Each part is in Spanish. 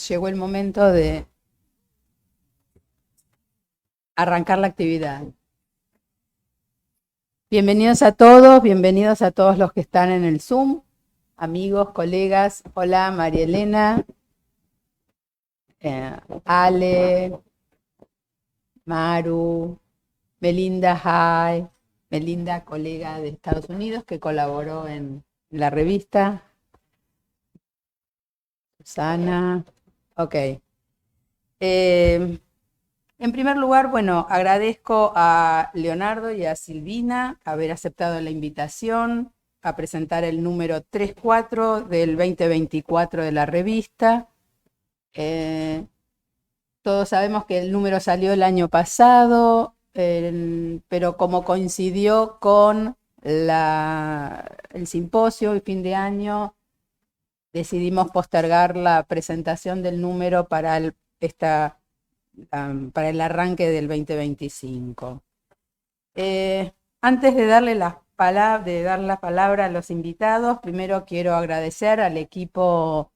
llegó el momento de arrancar la actividad. Bienvenidos a todos los que están en el Zoom, amigos, colegas. Hola, María Elena, Ale, Maru, Melinda, hi. Melinda, colega de Estados Unidos que colaboró en la revista. Susana, ok. En primer lugar, bueno, agradezco a Leonardo y a Silvina haber aceptado la invitación a presentar el número 34 del 2024 de la revista. Todos sabemos que el número salió el año pasado, pero como coincidió con el simposio y fin de año, decidimos postergar la presentación del número para el arranque del 2025. Antes de dar la palabra a los invitados, primero quiero agradecer al equipo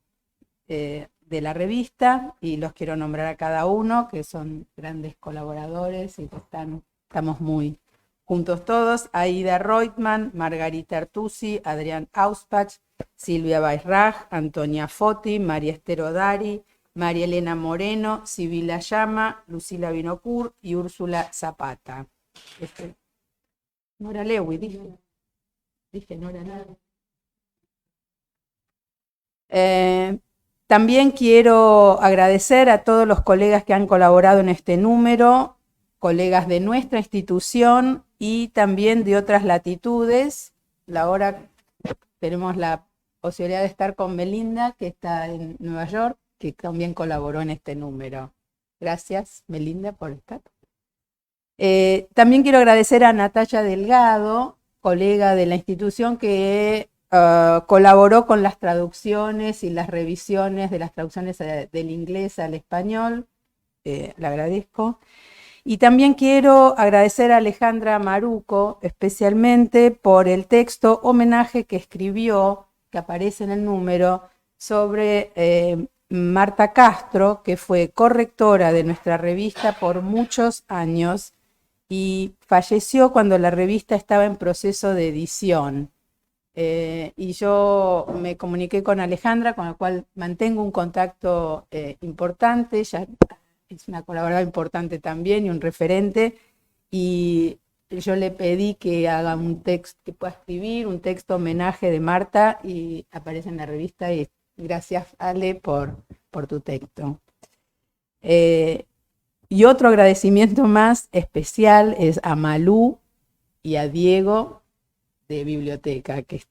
de la revista y los quiero nombrar a cada uno, que son grandes colaboradores y que estamos muy juntos todos. Aida Reutemann, Margarita Artusi, Adrián Auspach, Silvia Bairraj, Antonia Foti, María Esther Odari, María Elena Moreno, Sibila Llama, Lucila Binocur y Úrsula Zapata. Nora Lewy, dije Nora Lewy. También quiero agradecer a todos los colegas que han colaborado en este número, colegas de nuestra institución y también de otras latitudes. Ahora tenemos la posibilidad de estar con Melinda, que está en Nueva York, que también colaboró en este número. Gracias, Melinda, por estar. También quiero agradecer a Natalia Delgado, colega de la institución, que colaboró con las traducciones y las revisiones de las traducciones del inglés al español. Le agradezco. Y también quiero agradecer a Alejandra Maruco, especialmente por el texto homenaje que escribió, que aparece en el número, sobre Marta Castro, que fue correctora de nuestra revista por muchos años y falleció cuando la revista estaba en proceso de edición. Y yo me comuniqué con Alejandra, con la cual mantengo un contacto importante. Ella es una colaboradora importante también y un referente. Y yo le pedí que haga un texto, que pueda escribir un texto homenaje de Marta y aparece en la revista. Y gracias, Ale, por tu texto. Y otro agradecimiento más especial es a Malú y a Diego de Biblioteca, que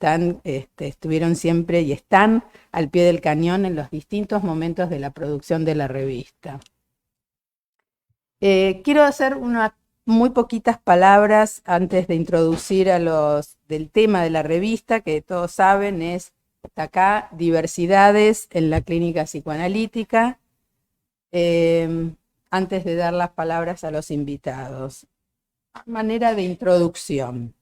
estuvieron siempre y están al pie del cañón en los distintos momentos de la producción de la revista. Quiero hacer unas muy poquitas palabras antes de introducir del tema de la revista, que todos saben es, está acá, diversidades en la clínica psicoanalítica. Antes de dar las palabras a los invitados. Manera de introducción.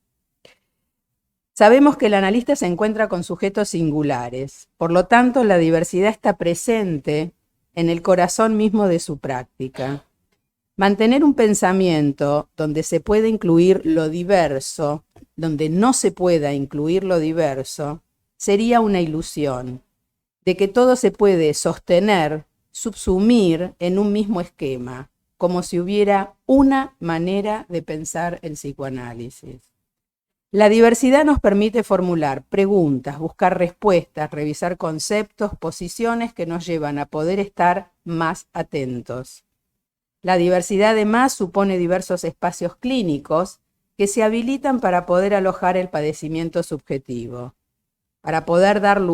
Sabemos que el analista se encuentra con sujetos singulares, por lo tanto la diversidad está presente en el corazón mismo de su práctica. Mantener un pensamiento donde se puede incluir lo diverso, donde no se pueda incluir lo diverso, sería una ilusión de que todo se puede sostener, subsumir en un mismo esquema, como si hubiera una manera de pensar el psicoanálisis. La diversidad nos permite formular preguntas, buscar respuestas, revisar conceptos, posiciones que nos llevan a poder estar más atentos. La diversidad además supone diversos espacios clínicos que se habilitan para poder alojar el padecimiento subjetivo, para poder darle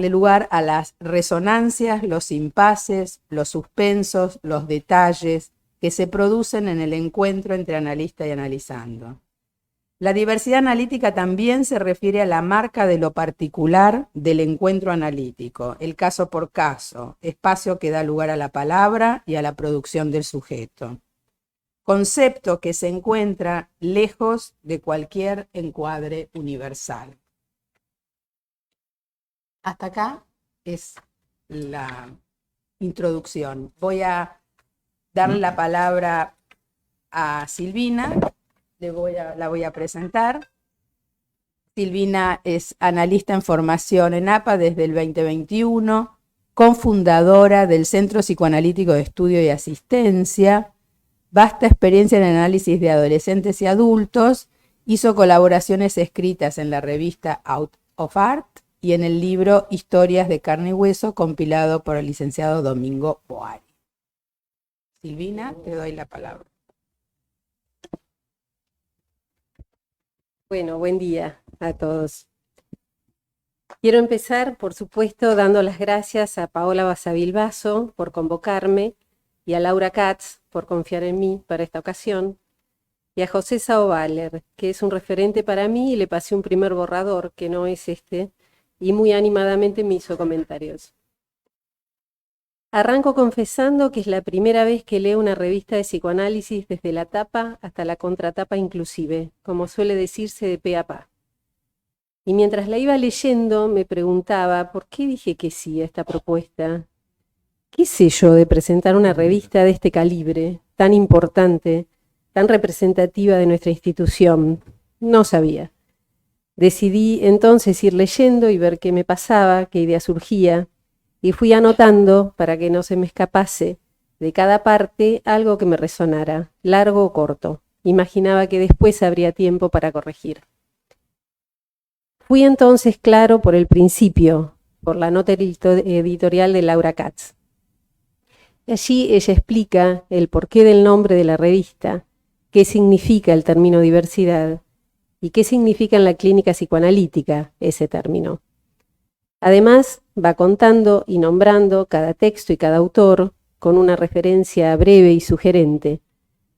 lugar a las resonancias, los impases, los suspensos, los detalles que se producen en el encuentro entre analista y analizando. La diversidad analítica también se refiere a la marca de lo particular del encuentro analítico, el caso por caso, espacio que da lugar a la palabra y a la producción del sujeto. Concepto que se encuentra lejos de cualquier encuadre universal. Hasta acá es la introducción. Voy a darle la palabra a Silvina, la voy a presentar. Silvina es analista en formación en APA desde el 2021, cofundadora del Centro Psicoanalítico de Estudio y Asistencia, vasta experiencia en análisis de adolescentes y adultos, hizo colaboraciones escritas en la revista Out of Art y en el libro Historias de Carne y Hueso, compilado por el licenciado Domingo Boari. Silvina, te doy la palabra. Bueno, buen día a todos. Quiero empezar, por supuesto, dando las gracias a Paola Basavilbaso por convocarme y a Laura Katz por confiar en mí para esta ocasión, y a José Saovaler, que es un referente para mí, y le pasé un primer borrador, que no es este, y muy animadamente me hizo comentarios. Arranco confesando que es la primera vez que leo una revista de psicoanálisis desde la tapa hasta la contratapa inclusive, como suele decirse de pe a pa. Y mientras la iba leyendo me preguntaba por qué dije que sí a esta propuesta. ¿Qué sé yo de presentar una revista de este calibre, tan importante, tan representativa de nuestra institución? No sabía. Decidí entonces ir leyendo y ver qué me pasaba, qué idea surgía, y fui anotando para que no se me escapase de cada parte algo que me resonara, largo o corto. Imaginaba que después habría tiempo para corregir. Fui entonces claro por el principio, por la nota editorial de Laura Katz. Allí ella explica el porqué del nombre de la revista, qué significa el término diversidad y qué significa en la clínica psicoanalítica ese término. Además, va contando y nombrando cada texto y cada autor con una referencia breve y sugerente.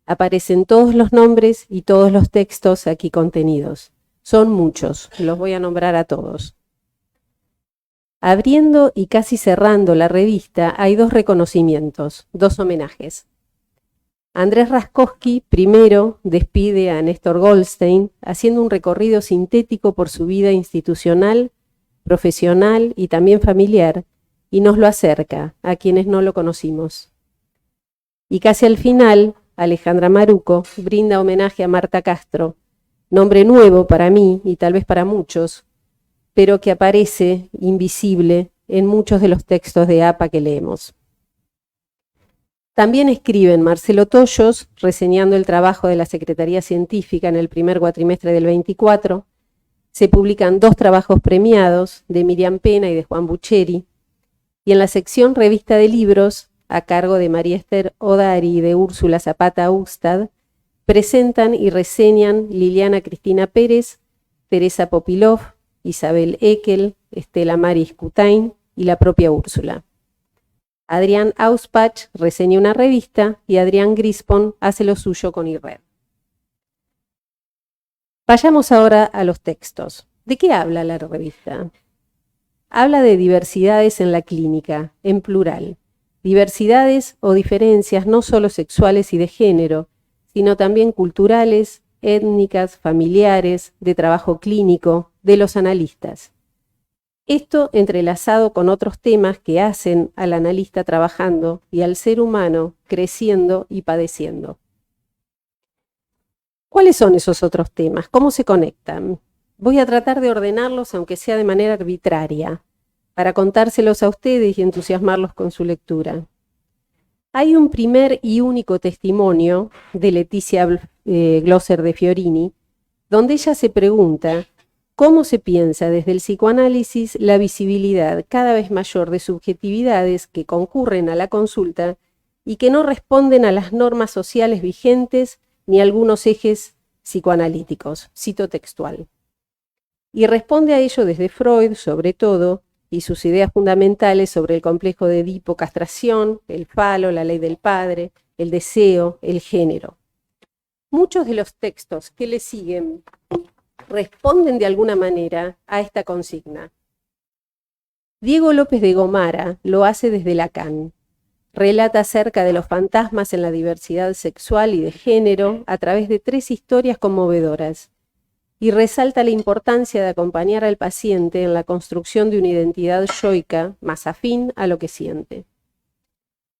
Aparecen todos los nombres y todos los textos aquí contenidos. Son muchos, los voy a nombrar a todos. Abriendo y casi cerrando la revista hay dos reconocimientos, dos homenajes. Andrés Raskowski primero despide a Néstor Goldstein haciendo un recorrido sintético por su vida institucional, profesional y también familiar, y nos lo acerca a quienes no lo conocimos. Y casi al final, Alejandra Maruco brinda homenaje a Marta Castro, nombre nuevo para mí y tal vez para muchos, pero que aparece invisible en muchos de los textos de APA que leemos. También escriben Marcelo Tollos, reseñando el trabajo de la Secretaría Científica en el primer cuatrimestre del 24, se publican dos trabajos premiados de Miriam Pena y de Juan Bucheri, y en la sección Revista de Libros, a cargo de María Esther Odari y de Úrsula Zapata Ustad, presentan y reseñan Liliana Cristina Pérez, Teresa Popilov, Isabel Eckel, Estela Maris Kutain y la propia Úrsula. Adrián Auspach reseña una revista y Adrián Grispon hace lo suyo con IRRED. Vayamos ahora a los textos. ¿De qué habla la revista? Habla de diversidades en la clínica, en plural. Diversidades o diferencias no solo sexuales y de género, sino también culturales, étnicas, familiares, de trabajo clínico, de los analistas. Esto entrelazado con otros temas que hacen al analista trabajando y al ser humano creciendo y padeciendo. ¿Cuáles son esos otros temas? ¿Cómo se conectan? Voy a tratar de ordenarlos, aunque sea de manera arbitraria, para contárselos a ustedes y entusiasmarlos con su lectura. Hay un primer y único testimonio de Leticia Glosser de Fiorini, donde ella se pregunta cómo se piensa desde el psicoanálisis la visibilidad cada vez mayor de subjetividades que concurren a la consulta y que no responden a las normas sociales vigentes ni a algunos ejes psicoanalíticos, cito textual. Y responde a ello desde Freud, sobre todo, y sus ideas fundamentales sobre el complejo de Edipo-castración, el falo, la ley del padre, el deseo, el género. Muchos de los textos que le siguen responden de alguna manera a esta consigna. Diego López de Gomara lo hace desde Lacan. Relata acerca de los fantasmas en la diversidad sexual y de género a través de tres historias conmovedoras. y resalta la importancia de acompañar al paciente en la construcción de una identidad yoica más afín a lo que siente.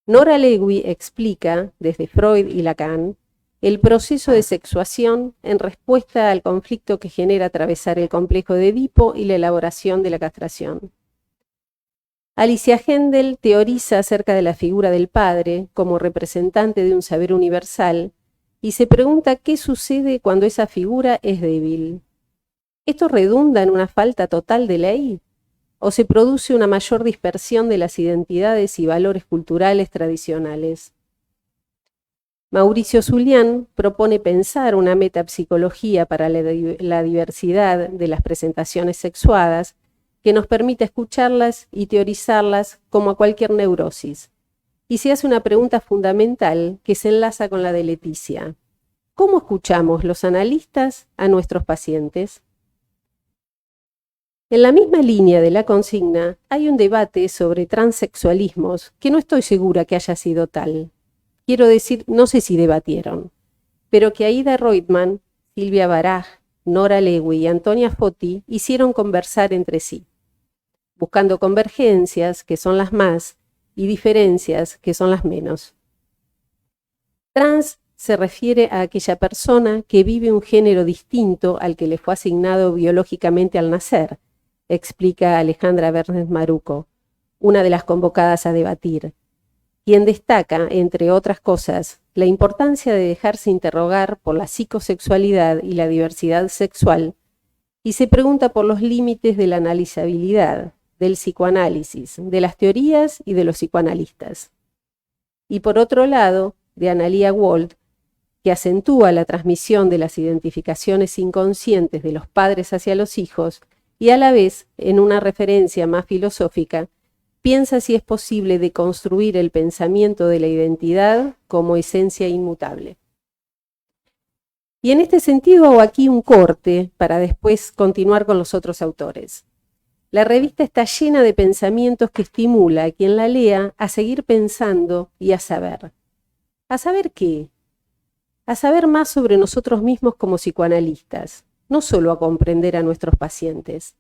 Nora Lewy explica, desde Freud y Lacan, el proceso de sexuación en respuesta al conflicto que genera atravesar el complejo de Edipo y la elaboración de la castración. Alicia Hendel teoriza acerca de la figura del padre como representante de un saber universal y se pregunta qué sucede cuando esa figura es débil. ¿Esto redunda en una falta total de ley? ¿O se produce una mayor dispersión de las identidades y valores culturales tradicionales? Mauricio Zulián propone pensar una metapsicología para la diversidad de las presentaciones sexuadas que nos permita escucharlas y teorizarlas como a cualquier neurosis. Y se hace una pregunta fundamental que se enlaza con la de Leticia. ¿Cómo escuchamos los analistas a nuestros pacientes? En la misma línea de la consigna, hay un debate sobre transexualismos que no estoy segura que haya sido tal. Quiero decir, no sé si debatieron, pero que Aida Reutemann, Silvia Baraj, Nora Lewy y Antonia Foti hicieron conversar entre sí, buscando convergencias, que son las más, y diferencias, que son las menos. Trans se refiere a aquella persona que vive un género distinto al que le fue asignado biológicamente al nacer, explica Alejandra Bernes Maruco, una de las convocadas a debatir, quien destaca, entre otras cosas, la importancia de dejarse interrogar por la psicosexualidad y la diversidad sexual, y se pregunta por los límites de la analizabilidad, del psicoanálisis, de las teorías y de los psicoanalistas. Y por otro lado, de Analia Wald, que acentúa la transmisión de las identificaciones inconscientes de los padres hacia los hijos y a la vez, en una referencia más filosófica, piensa si es posible deconstruir el pensamiento de la identidad como esencia inmutable. Y en este sentido hago aquí un corte para después continuar con los otros autores. La revista está llena de pensamientos que estimula a quien la lea a seguir pensando y a saber. ¿A saber qué? A saber más sobre nosotros mismos como psicoanalistas, no solo a comprender a nuestros pacientes.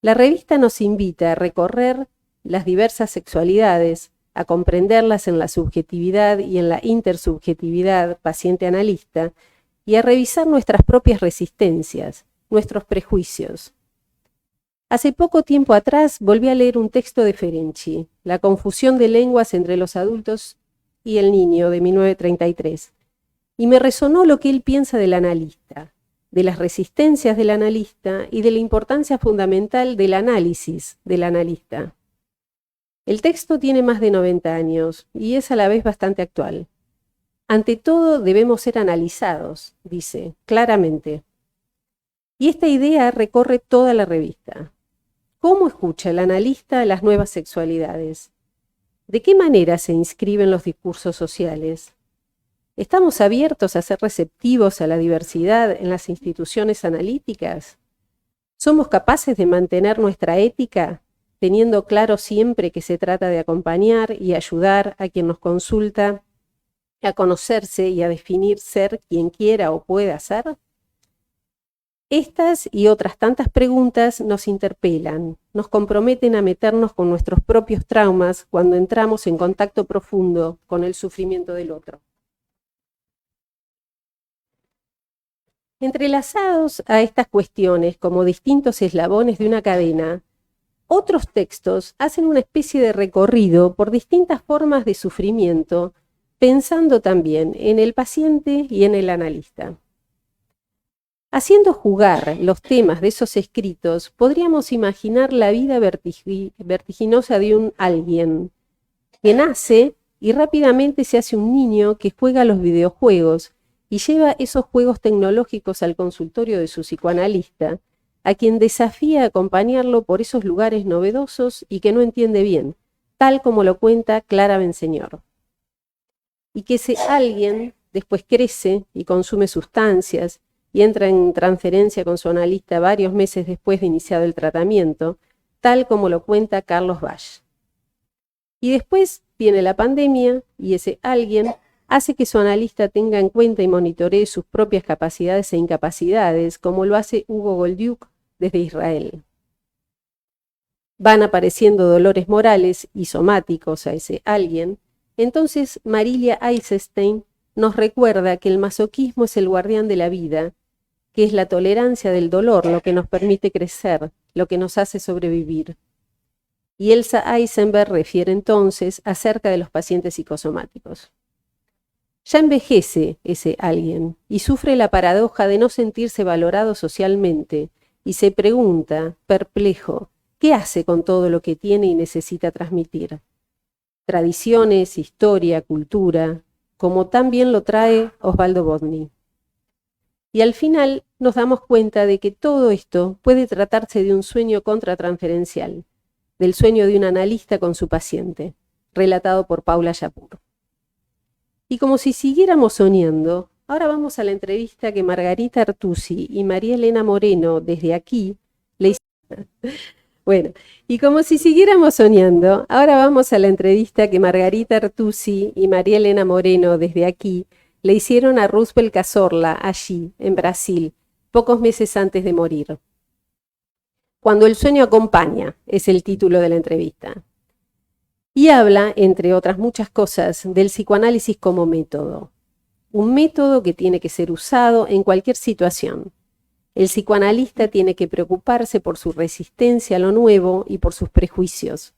La revista nos invita a recorrer las diversas sexualidades, a comprenderlas en la subjetividad y en la intersubjetividad paciente-analista y a revisar nuestras propias resistencias, nuestros prejuicios. Hace poco tiempo atrás volví a leer un texto de Ferenczi, La confusión de lenguas entre los adultos y el niño, de 1933, y me resonó lo que él piensa del analista, de las resistencias del analista y de la importancia fundamental del análisis del analista. El texto tiene más de 90 años y es a la vez bastante actual. Ante todo debemos ser analizados, dice, claramente. Y esta idea recorre toda la revista. ¿Cómo escucha el analista las nuevas sexualidades? ¿De qué manera se inscriben los discursos sociales? ¿Estamos abiertos a ser receptivos a la diversidad en las instituciones analíticas? ¿Somos capaces de mantener nuestra ética, teniendo claro siempre que se trata de acompañar y ayudar a quien nos consulta a conocerse y a definir ser quien quiera o pueda ser? Estas y otras tantas preguntas nos interpelan, nos comprometen a meternos con nuestros propios traumas cuando entramos en contacto profundo con el sufrimiento del otro. Entrelazados a estas cuestiones como distintos eslabones de una cadena, otros textos hacen una especie de recorrido por distintas formas de sufrimiento, pensando también en el paciente y en el analista. Haciendo jugar los temas de esos escritos, podríamos imaginar la vida vertiginosa de un alguien que nace y rápidamente se hace un niño que juega a los videojuegos y lleva esos juegos tecnológicos al consultorio de su psicoanalista, a quien desafía a acompañarlo por esos lugares novedosos y que no entiende bien, tal como lo cuenta Clara Benseñor. Y que ese alguien después crece y consume sustancias y entra en transferencia con su analista varios meses después de iniciado el tratamiento, tal como lo cuenta Carlos Bach. Y después viene la pandemia y ese alguien hace que su analista tenga en cuenta y monitoree sus propias capacidades e incapacidades, como lo hace Hugo Goldiuk desde Israel. Van apareciendo dolores morales y somáticos a ese alguien, entonces Marilia Eisenstein nos recuerda que el masoquismo es el guardián de la vida, que es la tolerancia del dolor lo que nos permite crecer, lo que nos hace sobrevivir. Y Elsa Eisenberg refiere entonces acerca de los pacientes psicosomáticos. Ya envejece ese alguien y sufre la paradoja de no sentirse valorado socialmente y se pregunta, perplejo, ¿qué hace con todo lo que tiene y necesita transmitir? Tradiciones, historia, cultura, como tan bien lo trae Osvaldo Bodny. Y al final nos damos cuenta de que todo esto puede tratarse de un sueño contratransferencial, del sueño de un analista con su paciente, relatado por Paula Yapur. Y como si siguiéramos soñando, ahora vamos a la entrevista que Margarita Artusi y María Elena Moreno desde aquí le hicieron. Bueno, y como si siguiéramos soñando, ahora vamos a la entrevista que Margarita Artusi y María Elena Moreno desde aquí le hicieron a Roosevelt Cazorla allí, en Brasil, pocos meses antes de morir. Cuando el sueño acompaña, es el título de la entrevista. Y habla, entre otras muchas cosas, del psicoanálisis como método. Un método que tiene que ser usado en cualquier situación. El psicoanalista tiene que preocuparse por su resistencia a lo nuevo y por sus prejuicios.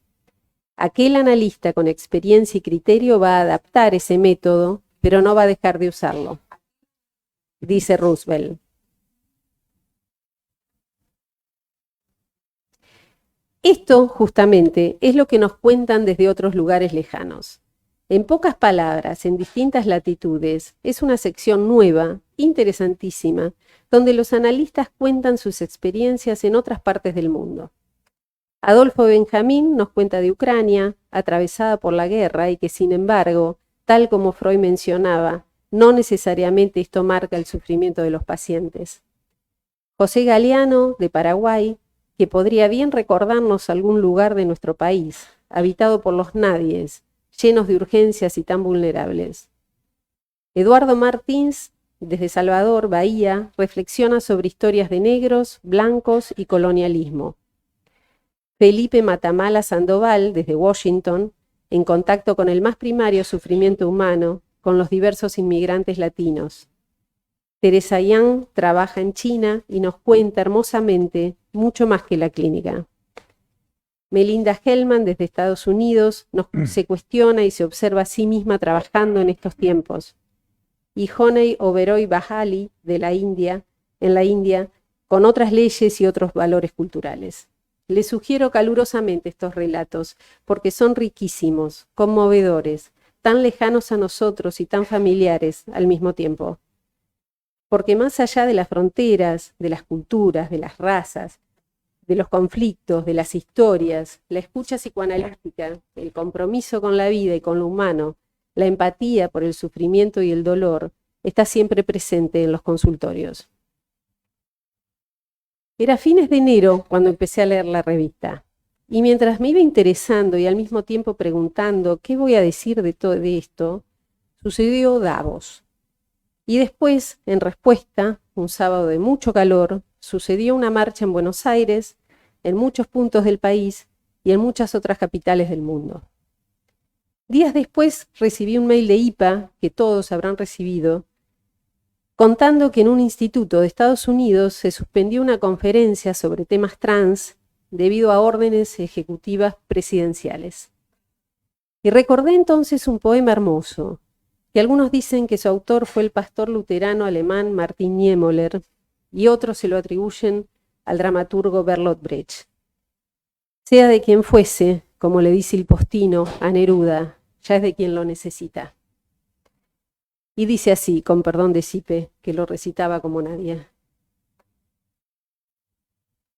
Aquel analista con experiencia y criterio va a adaptar ese método, pero no va a dejar de usarlo, dice Roosevelt. Esto, justamente, es lo que nos cuentan desde otros lugares lejanos. En pocas palabras, en distintas latitudes, es una sección nueva, interesantísima, donde los analistas cuentan sus experiencias en otras partes del mundo. Adolfo Benjamín nos cuenta de Ucrania, atravesada por la guerra y que, sin embargo, tal como Freud mencionaba, no necesariamente esto marca el sufrimiento de los pacientes. José Galeano, de Paraguay, que podría bien recordarnos algún lugar de nuestro país, habitado por los nadies, llenos de urgencias y tan vulnerables. Eduardo Martins, desde Salvador, Bahía, reflexiona sobre historias de negros, blancos y colonialismo. Felipe Matamala Sandoval, desde Washington, en contacto con el más primario sufrimiento humano, con los diversos inmigrantes latinos. Teresa Yang trabaja en China y nos cuenta hermosamente mucho más que la clínica. Melinda Hellman, desde Estados Unidos, se cuestiona y se observa a sí misma trabajando en estos tiempos. Y Honey Oberoi Bahali, de la India, en la India, con otras leyes y otros valores culturales. Les sugiero calurosamente estos relatos, porque son riquísimos, conmovedores, tan lejanos a nosotros y tan familiares al mismo tiempo. Porque más allá de las fronteras, de las culturas, de las razas, de los conflictos, de las historias, la escucha psicoanalítica, el compromiso con la vida y con lo humano, la empatía por el sufrimiento y el dolor, está siempre presente en los consultorios. Era fines de enero cuando empecé a leer la revista, y mientras me iba interesando y al mismo tiempo preguntando qué voy a decir de todo esto, sucedió Davos. Y después, en respuesta, un sábado de mucho calor, sucedió una marcha en Buenos Aires, en muchos puntos del país y en muchas otras capitales del mundo. Días después recibí un mail de IPA, que todos habrán recibido, contando que en un instituto de Estados Unidos se suspendió una conferencia sobre temas trans debido a órdenes ejecutivas presidenciales. Y recordé entonces un poema hermoso, que algunos dicen que su autor fue el pastor luterano alemán Martin Niemöller, y otros se lo atribuyen al dramaturgo Bertolt Brecht. Sea de quien fuese, como le dice el postino a Neruda, ya es de quien lo necesita. Y dice así, con perdón de Sipe, que lo recitaba como nadie.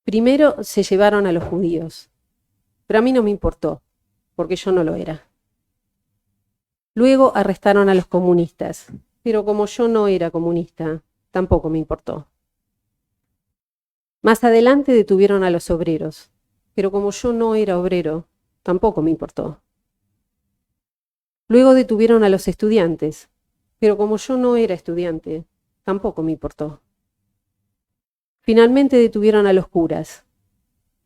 Primero se llevaron a los judíos, pero a mí no me importó, porque yo no lo era. Luego arrestaron a los comunistas, pero como yo no era comunista, tampoco me importó. Más adelante detuvieron a los obreros, pero como yo no era obrero, tampoco me importó. Luego detuvieron a los estudiantes, pero como yo no era estudiante, tampoco me importó. Finalmente detuvieron a los curas,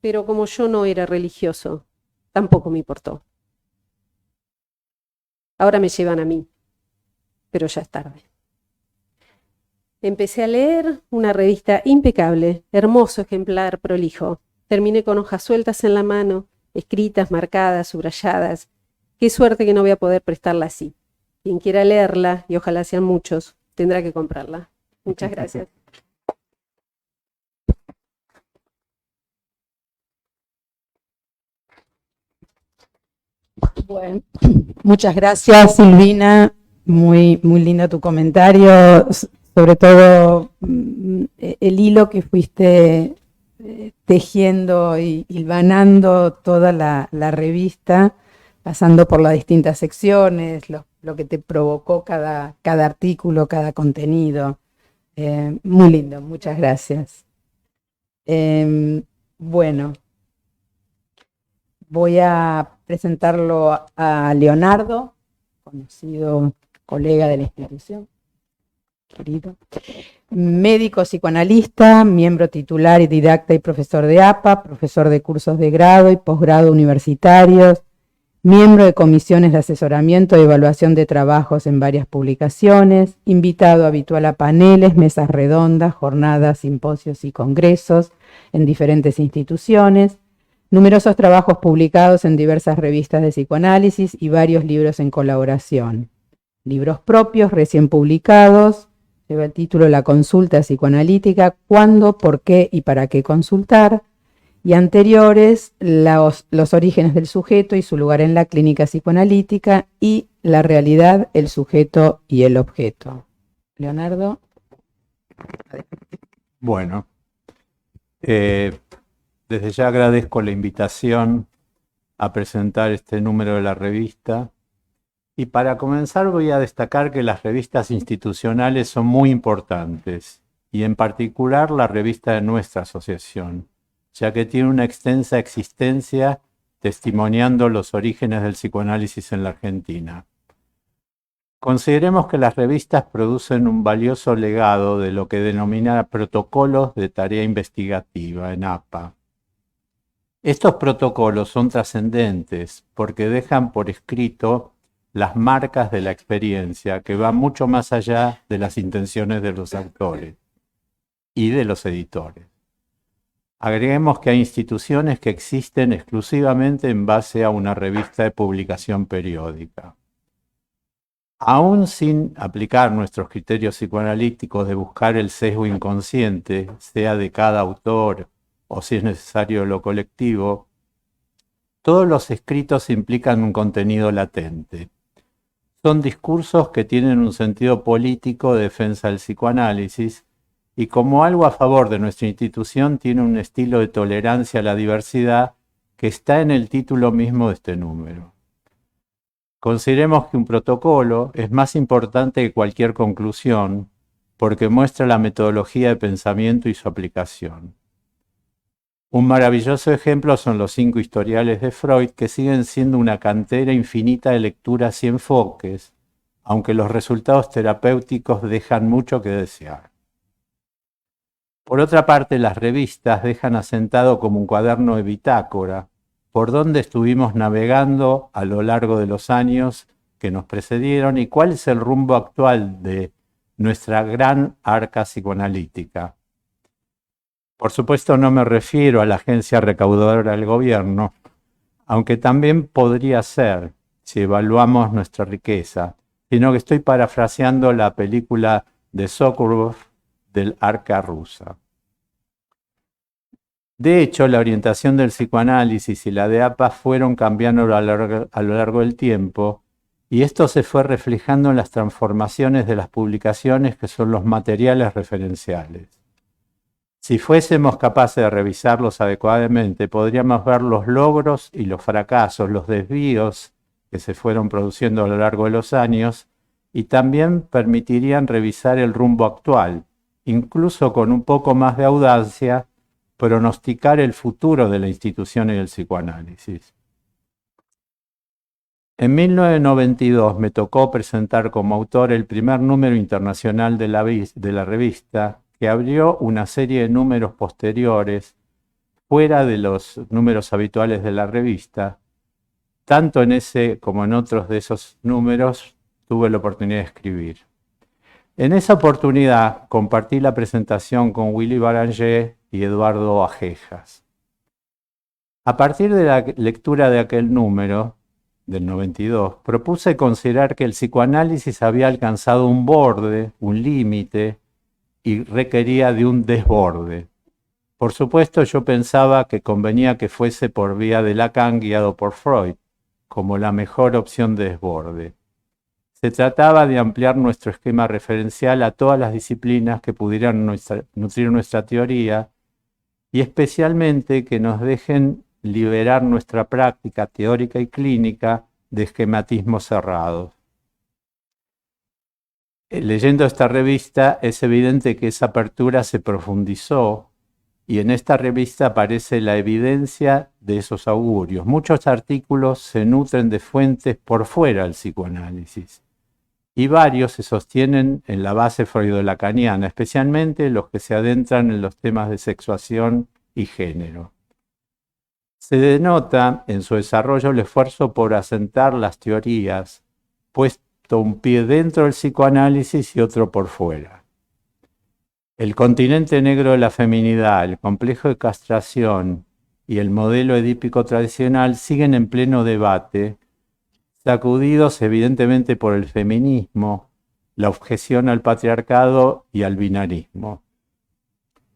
pero como yo no era religioso, tampoco me importó. Ahora me llevan a mí, pero ya es tarde. Empecé a leer una revista impecable, hermoso ejemplar prolijo. Terminé con hojas sueltas en la mano, escritas, marcadas, subrayadas. Qué suerte que no voy a poder prestarla así. Quien quiera leerla, y ojalá sean muchos, tendrá que comprarla. Muchas gracias. Bueno, muchas gracias, Silvina. Muy lindo tu comentario, sobre todo el hilo que fuiste tejiendo y hilvanando toda la revista, pasando por las distintas secciones, lo que te provocó cada artículo, cada contenido. Muy lindo, muchas gracias. Bueno, voy a presentarlo a Leonardo, conocido colega de la institución, querido. Médico psicoanalista, miembro titular y didacta y profesor de APA, profesor de cursos de grado y posgrado universitarios, miembro de comisiones de asesoramiento y evaluación de trabajos en varias publicaciones, invitado habitual a paneles, mesas redondas, jornadas, simposios y congresos en diferentes instituciones, numerosos trabajos publicados en diversas revistas de psicoanálisis y varios libros en colaboración. Libros propios recién publicados, lleva el título La consulta psicoanalítica, ¿cuándo, por qué y para qué consultar? Y anteriores, los orígenes del sujeto y su lugar en la clínica psicoanalítica y la realidad, el sujeto y el objeto. Leonardo. Bueno, desde ya agradezco la invitación a presentar este número de la revista. Y para comenzar voy a destacar que las revistas institucionales son muy importantes, y en particular la revista de nuestra asociación, ya que tiene una extensa existencia testimoniando los orígenes del psicoanálisis en la Argentina. Consideremos que las revistas producen un valioso legado de lo que denomina protocolos de tarea investigativa en APA. Estos protocolos son trascendentes porque dejan por escrito las marcas de la experiencia que van mucho más allá de las intenciones de los autores y de los editores. Agreguemos que hay instituciones que existen exclusivamente en base a una revista de publicación periódica. Aún sin aplicar nuestros criterios psicoanalíticos de buscar el sesgo inconsciente, sea de cada autor o si es necesario lo colectivo, todos los escritos implican un contenido latente. Son discursos que tienen un sentido político de defensa del psicoanálisis y como algo a favor de nuestra institución tiene un estilo de tolerancia a la diversidad que está en el título mismo de este número. Consideremos que un protocolo es más importante que cualquier conclusión porque muestra la metodología de pensamiento y su aplicación. Un maravilloso ejemplo son los 5 historiales de Freud, que siguen siendo una cantera infinita de lecturas y enfoques, aunque los resultados terapéuticos dejan mucho que desear. Por otra parte, las revistas dejan asentado como un cuaderno de bitácora por dónde estuvimos navegando a lo largo de los años que nos precedieron y cuál es el rumbo actual de nuestra gran arca psicoanalítica. Por supuesto no me refiero a la agencia recaudadora del gobierno, aunque también podría ser si evaluamos nuestra riqueza, sino que estoy parafraseando la película de Sokurov del Arca rusa. De hecho, la orientación del psicoanálisis y la de APA fueron cambiando a lo largo del tiempo, y esto se fue reflejando en las transformaciones de las publicaciones que son los materiales referenciales. Si fuésemos capaces de revisarlos adecuadamente, podríamos ver los logros y los fracasos, los desvíos que se fueron produciendo a lo largo de los años, y también permitirían revisar el rumbo actual, incluso con un poco más de audacia, pronosticar el futuro de la institución y del psicoanálisis. En 1992 me tocó presentar como autor el primer número internacional de la revista, que abrió una serie de números posteriores fuera de los números habituales de la revista. Tanto en ese como en otros de esos números tuve la oportunidad de escribir. En esa oportunidad compartí la presentación con Willy Baranger y Eduardo Ajejas. A partir de la lectura de aquel número, del 92, propuse considerar que el psicoanálisis había alcanzado un borde, un límite, y requería de un desborde. Por supuesto, yo pensaba que convenía que fuese por vía de Lacan guiado por Freud, como la mejor opción de desborde. Se trataba de ampliar nuestro esquema referencial a todas las disciplinas que pudieran nutrir nuestra teoría y especialmente que nos dejen liberar nuestra práctica teórica y clínica de esquematismos cerrados. Leyendo esta revista es evidente que esa apertura se profundizó y en esta revista aparece la evidencia de esos augurios. Muchos artículos se nutren de fuentes por fuera del psicoanálisis y varios se sostienen en la base freudo-lacaniana, especialmente los que se adentran en los temas de sexuación y género. Se denota en su desarrollo el esfuerzo por asentar las teorías, puesto un pie dentro del psicoanálisis y otro por fuera. El continente negro de la feminidad, el complejo de castración y el modelo edípico tradicional siguen en pleno debate, sacudidos evidentemente por el feminismo, la objeción al patriarcado y al binarismo.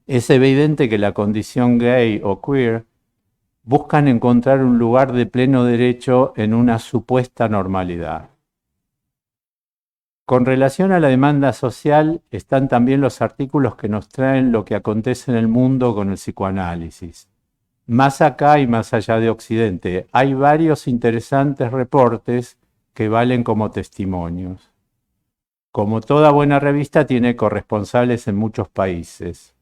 Es evidente que la condición gay o queer buscan encontrar un lugar de pleno derecho en una supuesta normalidad. Con relación a la demanda social están también los artículos que nos traen lo que acontece en el mundo con el psicoanálisis. Más acá y más allá de Occidente, hay varios interesantes reportes que valen como testimonios. Como toda buena revista, tiene corresponsales en muchos países,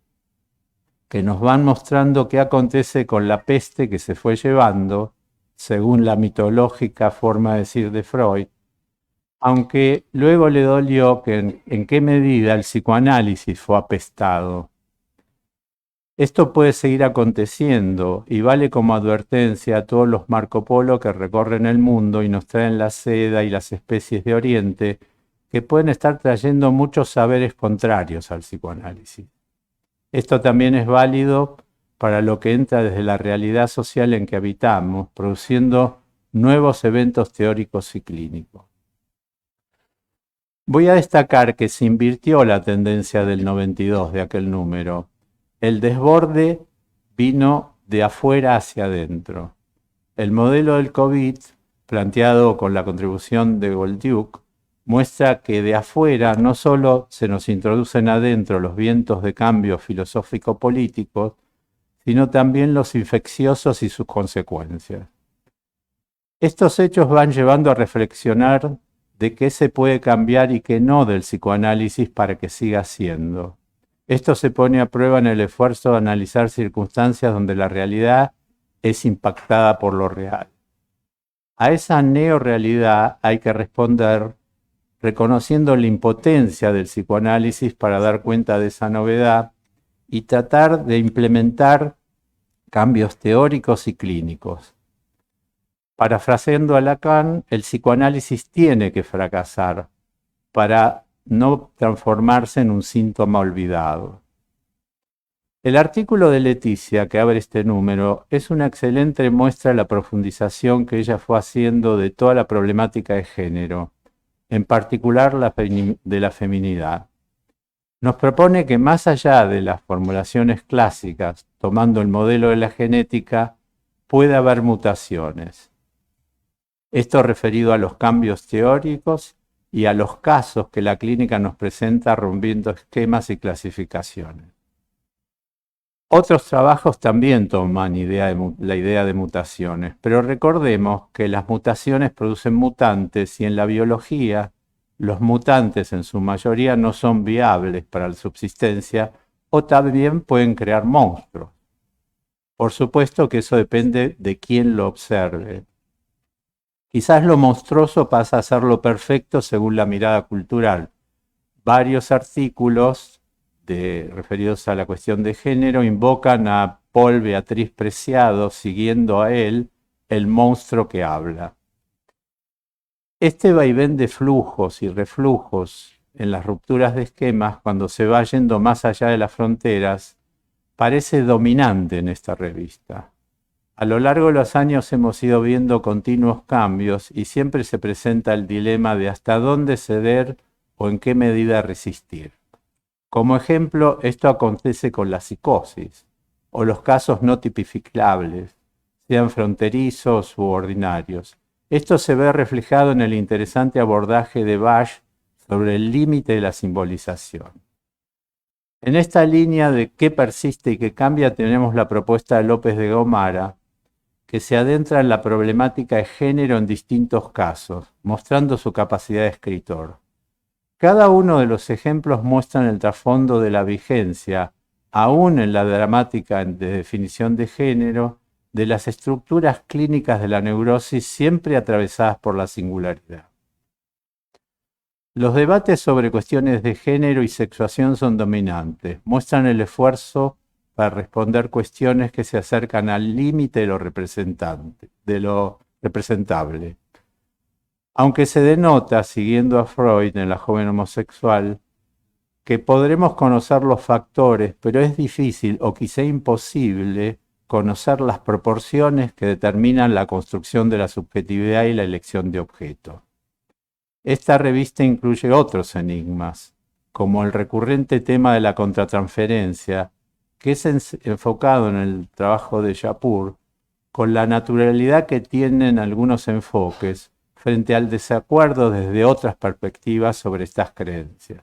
que nos van mostrando qué acontece con la peste que se fue llevando, según la mitológica forma de decir de Freud, aunque luego le dolió que en qué medida el psicoanálisis fue apestado. Esto puede seguir aconteciendo y vale como advertencia a todos los Marco Polo que recorren el mundo y nos traen la seda y las especies de Oriente, que pueden estar trayendo muchos saberes contrarios al psicoanálisis. Esto también es válido para lo que entra desde la realidad social en que habitamos, produciendo nuevos eventos teóricos y clínicos. Voy a destacar que se invirtió la tendencia del 92 de aquel número. El desborde vino de afuera hacia adentro. El modelo del COVID, planteado con la contribución de Goldiuk, muestra que de afuera no solo se nos introducen adentro los vientos de cambio filosófico-políticos, sino también los infecciosos y sus consecuencias. Estos hechos van llevando a reflexionar de qué se puede cambiar y qué no del psicoanálisis para que siga siendo. Esto se pone a prueba en el esfuerzo de analizar circunstancias donde la realidad es impactada por lo real. A esa neorrealidad hay que responder reconociendo la impotencia del psicoanálisis para dar cuenta de esa novedad y tratar de implementar cambios teóricos y clínicos. Parafraseando a Lacan, el psicoanálisis tiene que fracasar para no transformarse en un síntoma olvidado. El artículo de Leticia que abre este número es una excelente muestra de la profundización que ella fue haciendo de toda la problemática de género, en particular de la feminidad. Nos propone que más allá de las formulaciones clásicas, tomando el modelo de la genética, puede haber mutaciones. Esto referido a los cambios teóricos y a los casos que la clínica nos presenta rompiendo esquemas y clasificaciones. Otros trabajos también toman la idea de mutaciones, pero recordemos que las mutaciones producen mutantes y en la biología los mutantes en su mayoría no son viables para la subsistencia o también pueden crear monstruos. Por supuesto que eso depende de quién lo observe. Quizás lo monstruoso pasa a ser lo perfecto según la mirada cultural. Varios artículos referidos a la cuestión de género invocan a Paul Beatriz Preciado, siguiendo a él, el monstruo que habla. Este vaivén de flujos y reflujos en las rupturas de esquemas, cuando se va yendo más allá de las fronteras, parece dominante en esta revista. A lo largo de los años hemos ido viendo continuos cambios y siempre se presenta el dilema de hasta dónde ceder o en qué medida resistir. Como ejemplo, esto acontece con la psicosis o los casos no tipificables, sean fronterizos u ordinarios. Esto se ve reflejado en el interesante abordaje de Bach sobre el límite de la simbolización. En esta línea de qué persiste y qué cambia tenemos la propuesta de López de Gomara, que se adentra en la problemática de género en distintos casos, mostrando su capacidad de escritor. Cada uno de los ejemplos muestran el trasfondo de la vigencia, aún en la dramática de definición de género, de las estructuras clínicas de la neurosis siempre atravesadas por la singularidad. Los debates sobre cuestiones de género y sexuación son dominantes, muestran el esfuerzo para responder cuestiones que se acercan al límite de lo representable. Aunque se denota, siguiendo a Freud en La joven homosexual, que podremos conocer los factores, pero es difícil o quizá imposible conocer las proporciones que determinan la construcción de la subjetividad y la elección de objeto. Esta revista incluye otros enigmas, como el recurrente tema de la contratransferencia, que es enfocado en el trabajo de Japur, con la naturalidad que tienen algunos enfoques frente al desacuerdo desde otras perspectivas sobre estas creencias.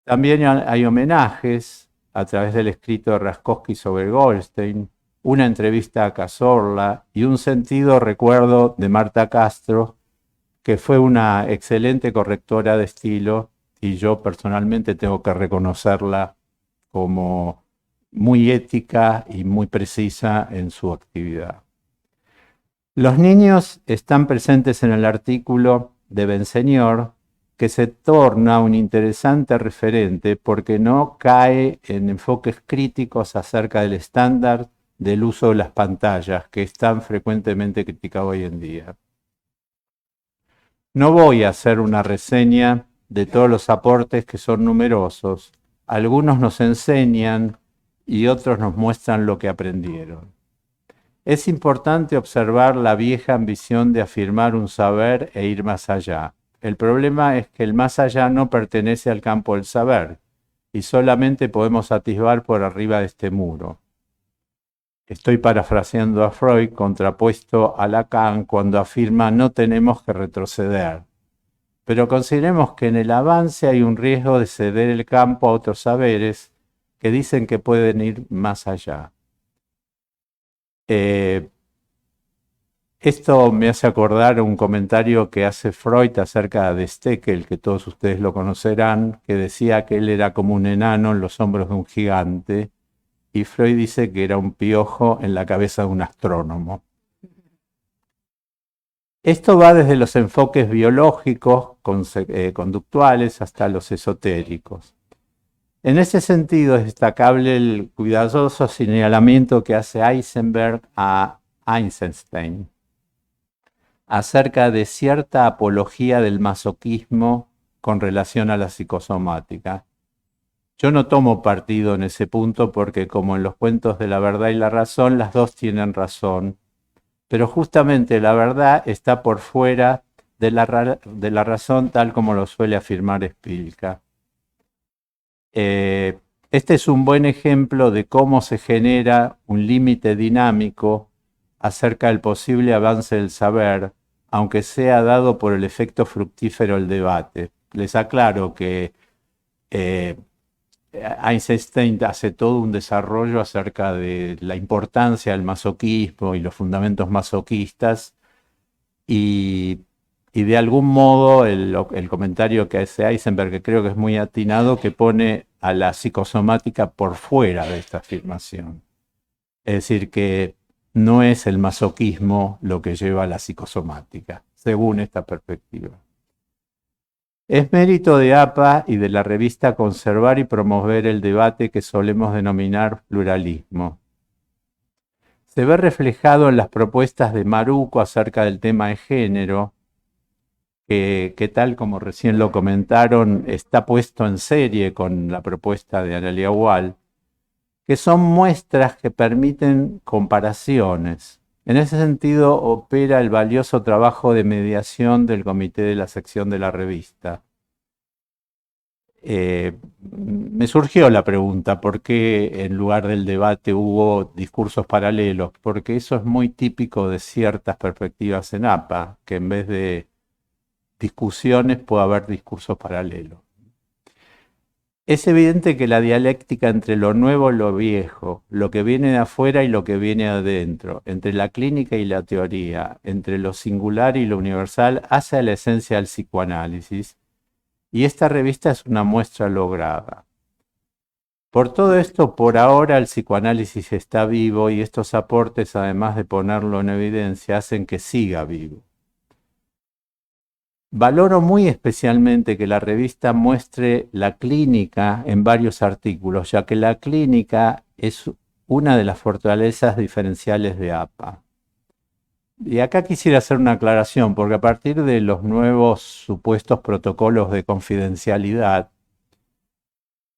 También hay homenajes a través del escrito de Raskowski sobre Goldstein, una entrevista a Cazorla y un sentido recuerdo de Marta Castro, que fue una excelente correctora de estilo y yo personalmente tengo que reconocerla como muy ética y muy precisa en su actividad. Los niños están presentes en el artículo de Benseñor, que se torna un interesante referente porque no cae en enfoques críticos acerca del estándar del uso de las pantallas, que es tan frecuentemente criticado hoy en día. No voy a hacer una reseña de todos los aportes que son numerosos. Algunos nos enseñan y otros nos muestran lo que aprendieron. Es importante observar la vieja ambición de afirmar un saber e ir más allá. El problema es que el más allá no pertenece al campo del saber y solamente podemos atisbar por arriba de este muro. Estoy parafraseando a Freud, contrapuesto a Lacan, cuando afirma no tenemos que retroceder. Pero consideremos que en el avance hay un riesgo de ceder el campo a otros saberes que dicen que pueden ir más allá. Esto me hace acordar un comentario que hace Freud acerca de Steckel, que todos ustedes lo conocerán, que decía que él era como un enano en los hombros de un gigante, y Freud dice que era un piojo en la cabeza de un astrónomo. Esto va desde los enfoques biológicos, conductuales, hasta los esotéricos. En ese sentido es destacable el cuidadoso señalamiento que hace Heisenberg a Eisenstein acerca de cierta apología del masoquismo con relación a la psicosomática. Yo no tomo partido en ese punto porque, como en los cuentos de la verdad y la razón, las dos tienen razón, pero justamente la verdad está por fuera de la razón, tal como lo suele afirmar Spilka. Este es un buen ejemplo de cómo se genera un límite dinámico acerca del posible avance del saber, aunque sea dado por el efecto fructífero del debate. Les aclaro que Eisenstein hace todo un desarrollo acerca de la importancia del masoquismo y los fundamentos masoquistas, y de algún modo el comentario que hace Heisenberg, que creo que es muy atinado, que pone a la psicosomática por fuera de esta afirmación. Es decir, que no es el masoquismo lo que lleva a la psicosomática, según esta perspectiva. Es mérito de APA y de la revista conservar y promover el debate que solemos denominar pluralismo. Se ve reflejado en las propuestas de Maruco acerca del tema de género, que tal como recién lo comentaron, está puesto en serie con la propuesta de Analia Wall, que son muestras que permiten comparaciones. En ese sentido opera el valioso trabajo de mediación del comité de la sección de la revista. Me surgió la pregunta, ¿por qué en lugar del debate hubo discursos paralelos? Porque eso es muy típico de ciertas perspectivas en APA, que en vez de discusiones puede haber discursos paralelos. Es evidente que la dialéctica entre lo nuevo y lo viejo, lo que viene de afuera y lo que viene de adentro, entre la clínica y la teoría, entre lo singular y lo universal, hace a la esencia del psicoanálisis, y esta revista es una muestra lograda. Por todo esto, por ahora el psicoanálisis está vivo y estos aportes, además de ponerlo en evidencia, hacen que siga vivo. Valoro muy especialmente que la revista muestre la clínica en varios artículos, ya que la clínica es una de las fortalezas diferenciales de APA. Y acá quisiera hacer una aclaración, porque a partir de los nuevos supuestos protocolos de confidencialidad,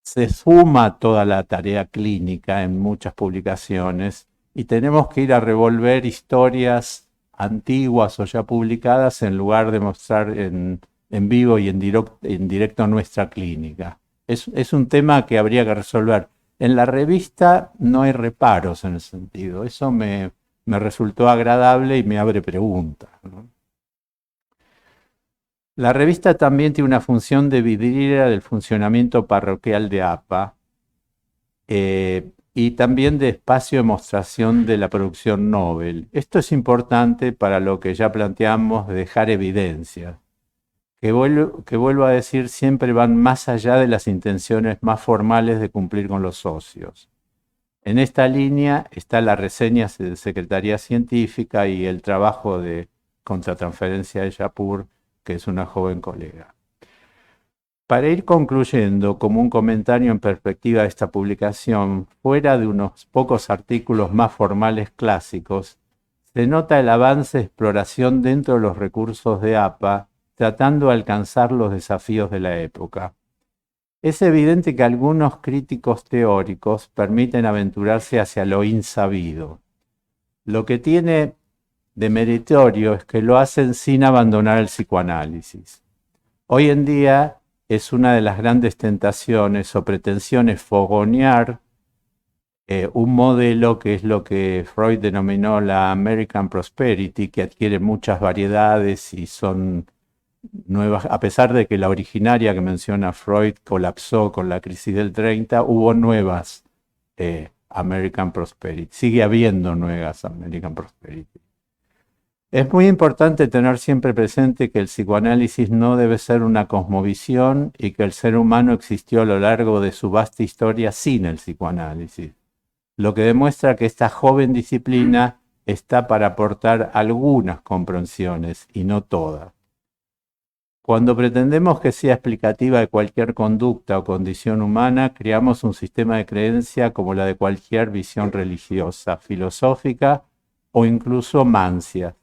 se suma toda la tarea clínica en muchas publicaciones y tenemos que ir a revolver historias antiguas o ya publicadas en lugar de mostrar en vivo y en directo nuestra clínica. Es un tema que habría que resolver. En la revista no hay reparos en ese sentido. Eso me resultó agradable y me abre preguntas, ¿no? La revista también tiene una función de vidriera del funcionamiento parroquial de APA y también de espacio de mostración de la producción Nobel. Esto es importante para lo que ya planteamos de dejar evidencias, que vuelvo a decir, siempre van más allá de las intenciones más formales de cumplir con los socios. En esta línea está la reseña de Secretaría Científica y el trabajo de contratransferencia de Yapur, que es una joven colega. Para ir concluyendo, como un comentario en perspectiva de esta publicación, fuera de unos pocos artículos más formales clásicos, se nota el avance de exploración dentro de los recursos de APA, tratando de alcanzar los desafíos de la época. Es evidente que algunos críticos teóricos permiten aventurarse hacia lo insabido. Lo que tiene de meritorio es que lo hacen sin abandonar el psicoanálisis. Hoy en día es una de las grandes tentaciones o pretensiones fogonear un modelo que es lo que Freud denominó la American Prosperity, que adquiere muchas variedades y son nuevas, a pesar de que la originaria que menciona Freud colapsó con la crisis del 30, hubo nuevas American Prosperity. Sigue habiendo nuevas American Prosperity. Es muy importante tener siempre presente que el psicoanálisis no debe ser una cosmovisión y que el ser humano existió a lo largo de su vasta historia sin el psicoanálisis, lo que demuestra que esta joven disciplina está para aportar algunas comprensiones y no todas. Cuando pretendemos que sea explicativa de cualquier conducta o condición humana, creamos un sistema de creencia como la de cualquier visión religiosa, filosófica o incluso mancia.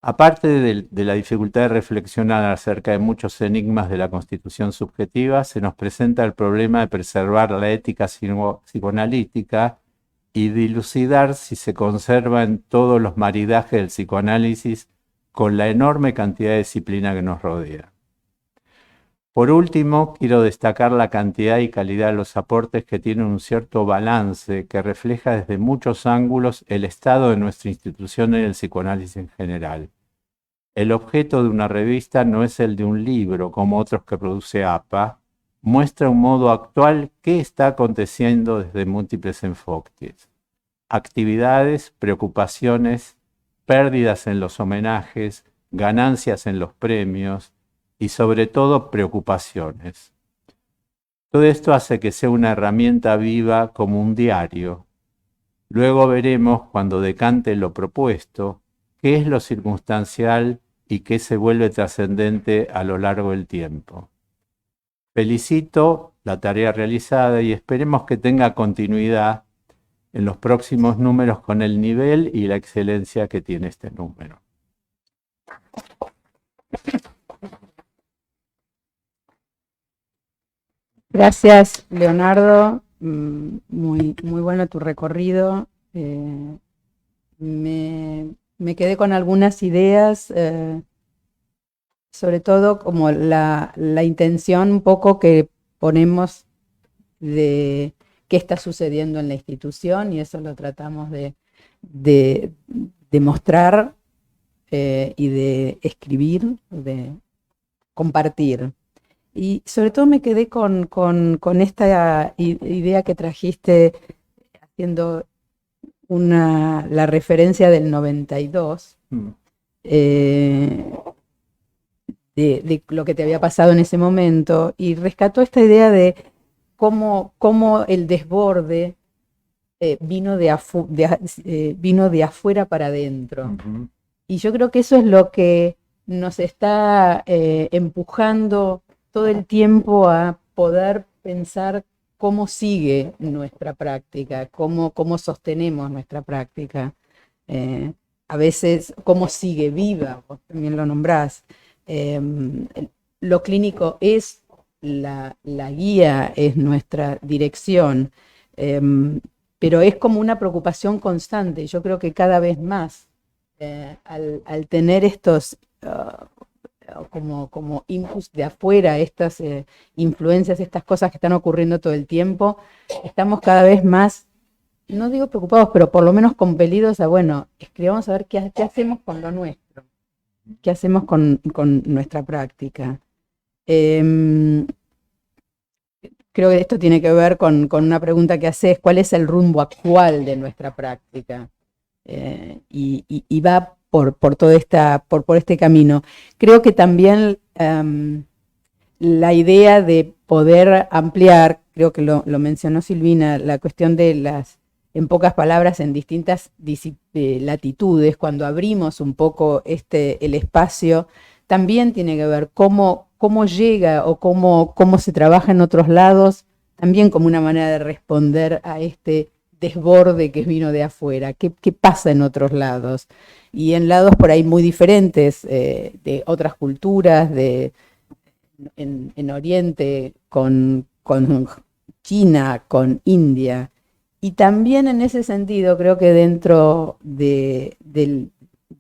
Aparte de la dificultad de reflexionar acerca de muchos enigmas de la constitución subjetiva, se nos presenta el problema de preservar la ética psicoanalítica y dilucidar si se conserva en todos los maridajes del psicoanálisis con la enorme cantidad de disciplina que nos rodea. Por último, quiero destacar la cantidad y calidad de los aportes que tienen un cierto balance que refleja desde muchos ángulos el estado de nuestra institución en el psicoanálisis en general. El objeto de una revista no es el de un libro, como otros que produce APA, muestra un modo actual qué está aconteciendo desde múltiples enfoques. Actividades, preocupaciones, pérdidas en los homenajes, ganancias en los premios y sobre todo preocupaciones. Todo esto hace que sea una herramienta viva como un diario, Luego veremos, cuando decante lo propuesto, qué es lo circunstancial y qué se vuelve trascendente a lo largo del tiempo. Felicito la tarea realizada y esperemos que tenga continuidad en los próximos números con el nivel y la excelencia que tiene este número. Gracias, Leonardo. Muy bueno tu recorrido. Me quedé con algunas ideas, sobre todo como la intención un poco que ponemos de qué está sucediendo en la institución, y eso lo tratamos de mostrar y de escribir, de compartir. Y sobre todo me quedé con esta idea que trajiste haciendo la referencia del 92, de lo que te había pasado en ese momento, y rescató esta idea de cómo el desborde vino de afuera para adentro. Y yo creo que eso es lo que nos está empujando todo el tiempo a poder pensar cómo sigue nuestra práctica, cómo sostenemos nuestra práctica. A veces, cómo sigue viva, vos también lo nombrás. Lo clínico es la guía, es nuestra dirección, pero es como una preocupación constante. Yo creo que cada vez más, al tener estos como inputs de afuera, estas influencias, estas cosas que están ocurriendo todo el tiempo, estamos cada vez más, no digo preocupados, pero por lo menos compelidos a, bueno, vamos a ver qué hacemos con lo nuestro, qué hacemos con nuestra práctica. Creo que esto tiene que ver con una pregunta que haces: ¿cuál es el rumbo actual de nuestra práctica? Y va por todo este camino. Creo que también la idea de poder ampliar, creo que lo mencionó Silvina, la cuestión de en pocas palabras, en distintas latitudes, cuando abrimos un poco el espacio, también tiene que ver cómo llega o cómo se trabaja en otros lados, también como una manera de responder a este desborde que vino de afuera, qué pasa en otros lados, y en lados por ahí muy diferentes, de otras culturas, en Oriente, con China, con India. Y también en ese sentido creo que dentro de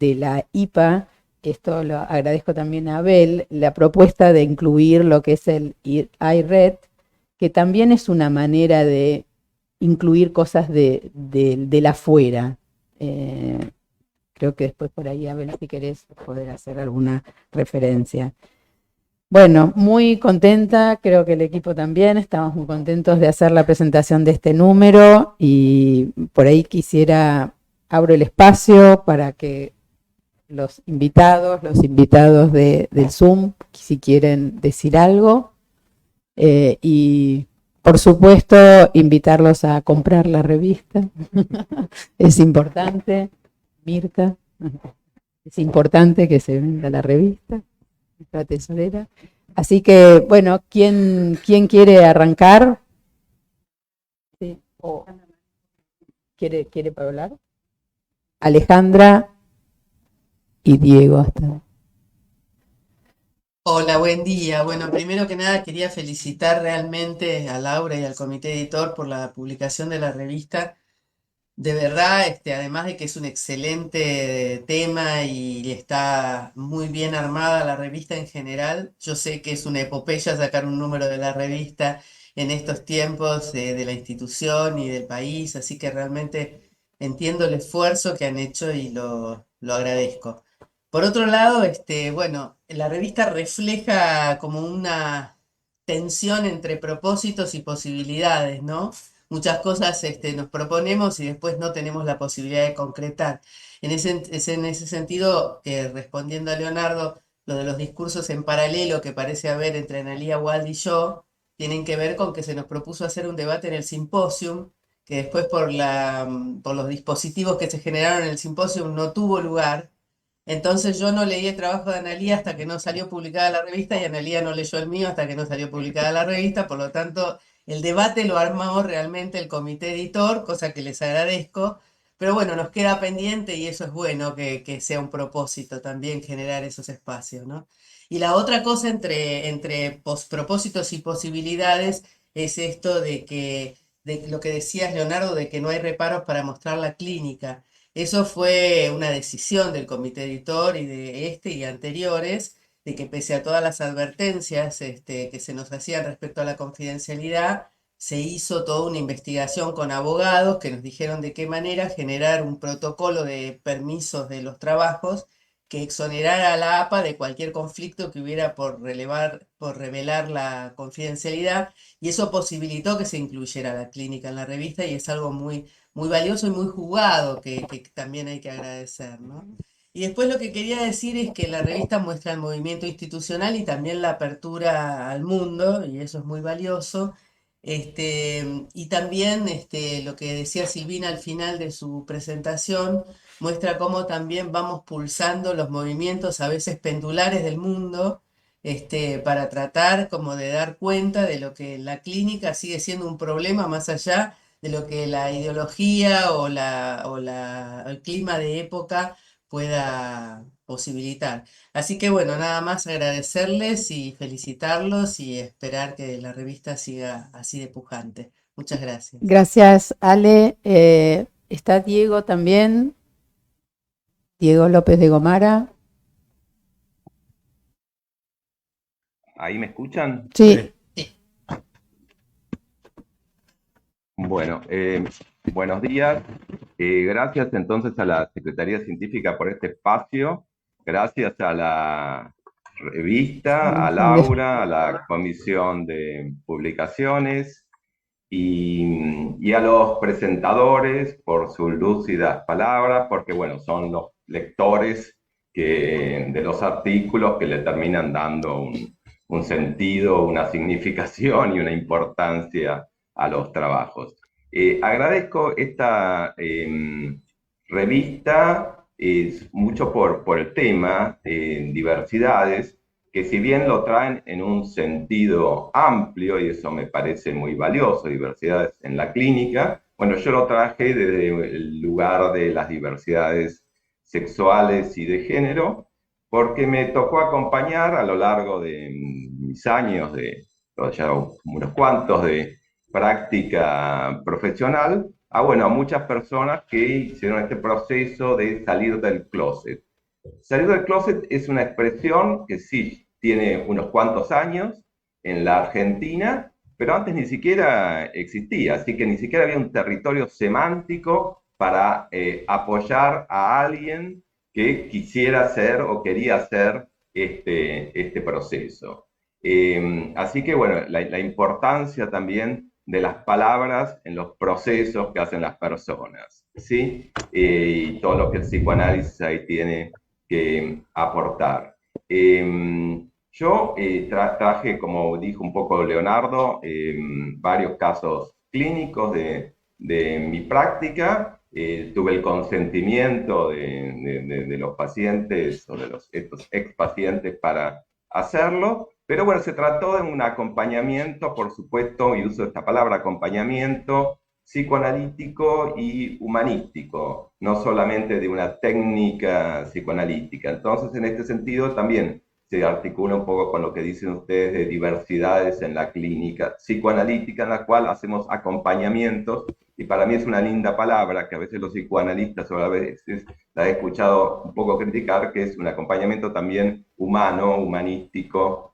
la IPA, esto lo agradezco también a Abel, la propuesta de incluir lo que es el iRed, que también es una manera de incluir cosas del afuera. Creo que después por ahí, Abel, si querés poder hacer alguna referencia. Bueno, muy contenta, creo que el equipo también, estamos muy contentos de hacer la presentación de este número, y por ahí abro el espacio para que los invitados del Zoom, si quieren decir algo, y por supuesto invitarlos a comprar la revista. Es importante, Mirta, es importante que se venda la revista, nuestra tesorera. Así que, bueno, ¿quién quiere arrancar? ¿Sí? ¿O quiere hablar? Alejandra y Diego. Hola, buen día. Bueno, primero que nada quería felicitar realmente a Laura y al comité editor por la publicación de la revista. De verdad, además de que es un excelente tema y está muy bien armada la revista en general, yo sé que es una epopeya sacar un número de la revista en estos tiempos de la institución y del país, así que realmente entiendo el esfuerzo que han hecho y lo agradezco. Por otro lado, bueno, la revista refleja como una tensión entre propósitos y posibilidades, ¿no? Muchas cosas nos proponemos y después no tenemos la posibilidad de concretar. Es en ese sentido que, respondiendo a Leonardo, lo de los discursos en paralelo que parece haber entre Analía Wald y yo, tienen que ver con que se nos propuso hacer un debate en el simposium que después por los dispositivos que se generaron en el simposio no tuvo lugar. Entonces yo no leí el trabajo de Analía hasta que no salió publicada la revista y Analía no leyó el mío hasta que no salió publicada la revista, por lo tanto el debate lo armó realmente el comité editor, cosa que les agradezco, pero bueno, nos queda pendiente y eso es bueno que sea un propósito también generar esos espacios, ¿no? Y la otra cosa entre propósitos y posibilidades es esto de lo que decías, Leonardo, de que no hay reparos para mostrar la clínica. Eso fue una decisión del comité editor y de este y anteriores, de que pese a todas las advertencias que se nos hacían respecto a la confidencialidad, se hizo toda una investigación con abogados que nos dijeron de qué manera generar un protocolo de permisos de los trabajos que exonerara a la APA de cualquier conflicto que hubiera por revelar la confidencialidad, y eso posibilitó que se incluyera la clínica en la revista y es algo muy valioso y muy jugado que también hay que agradecer, ¿no? Y después lo que quería decir es que la revista muestra el movimiento institucional y también la apertura al mundo, y eso es muy valioso. Y también lo que decía Silvina al final de su presentación, muestra cómo también vamos pulsando los movimientos a veces pendulares del mundo, para tratar como de dar cuenta de lo que la clínica sigue siendo un problema más allá de lo que la ideología o el clima de época pueda posibilitar. Así que bueno, nada más agradecerles y felicitarlos y esperar que la revista siga así de pujante. Muchas gracias. Gracias, Ale. Está Diego también, Diego López de Gomara. ¿Ahí me escuchan? Sí. Bueno, buenos días. Gracias entonces a la Secretaría Científica por este espacio. Gracias a la revista, a Laura, a la Comisión de Publicaciones y a los presentadores por sus lúcidas palabras, porque bueno, son los lectores de los artículos que le terminan dando un sentido, una significación y una importancia a los trabajos. Agradezco esta revista mucho por el tema de diversidades, que si bien lo traen en un sentido amplio, y eso me parece muy valioso, diversidades en la clínica, bueno, yo lo traje desde el lugar de las diversidades sexuales y de género, porque me tocó acompañar a lo largo de mis años, ya unos cuantos de práctica profesional, a muchas personas que hicieron este proceso de salir del closet. Salir del closet es una expresión que sí tiene unos cuantos años en la Argentina, pero antes ni siquiera existía, así que ni siquiera había un territorio semántico para apoyar a alguien que quisiera hacer o quería hacer este proceso. Así que bueno, la importancia también de las palabras en los procesos que hacen las personas, ¿sí? Y todo lo que el psicoanálisis ahí tiene que aportar. Yo traje, como dijo un poco Leonardo, varios casos clínicos de mi práctica. Tuve el consentimiento de los pacientes o de estos expacientes para hacerlo, pero bueno, se trató de un acompañamiento, por supuesto, y uso esta palabra, acompañamiento psicoanalítico y humanístico, no solamente de una técnica psicoanalítica. Entonces, en este sentido, también se articula un poco con lo que dicen ustedes de diversidades en la clínica psicoanalítica, en la cual hacemos acompañamientos, y para mí es una linda palabra que a veces los psicoanalistas, o a veces la he escuchado un poco criticar, que es un acompañamiento también humano, humanístico,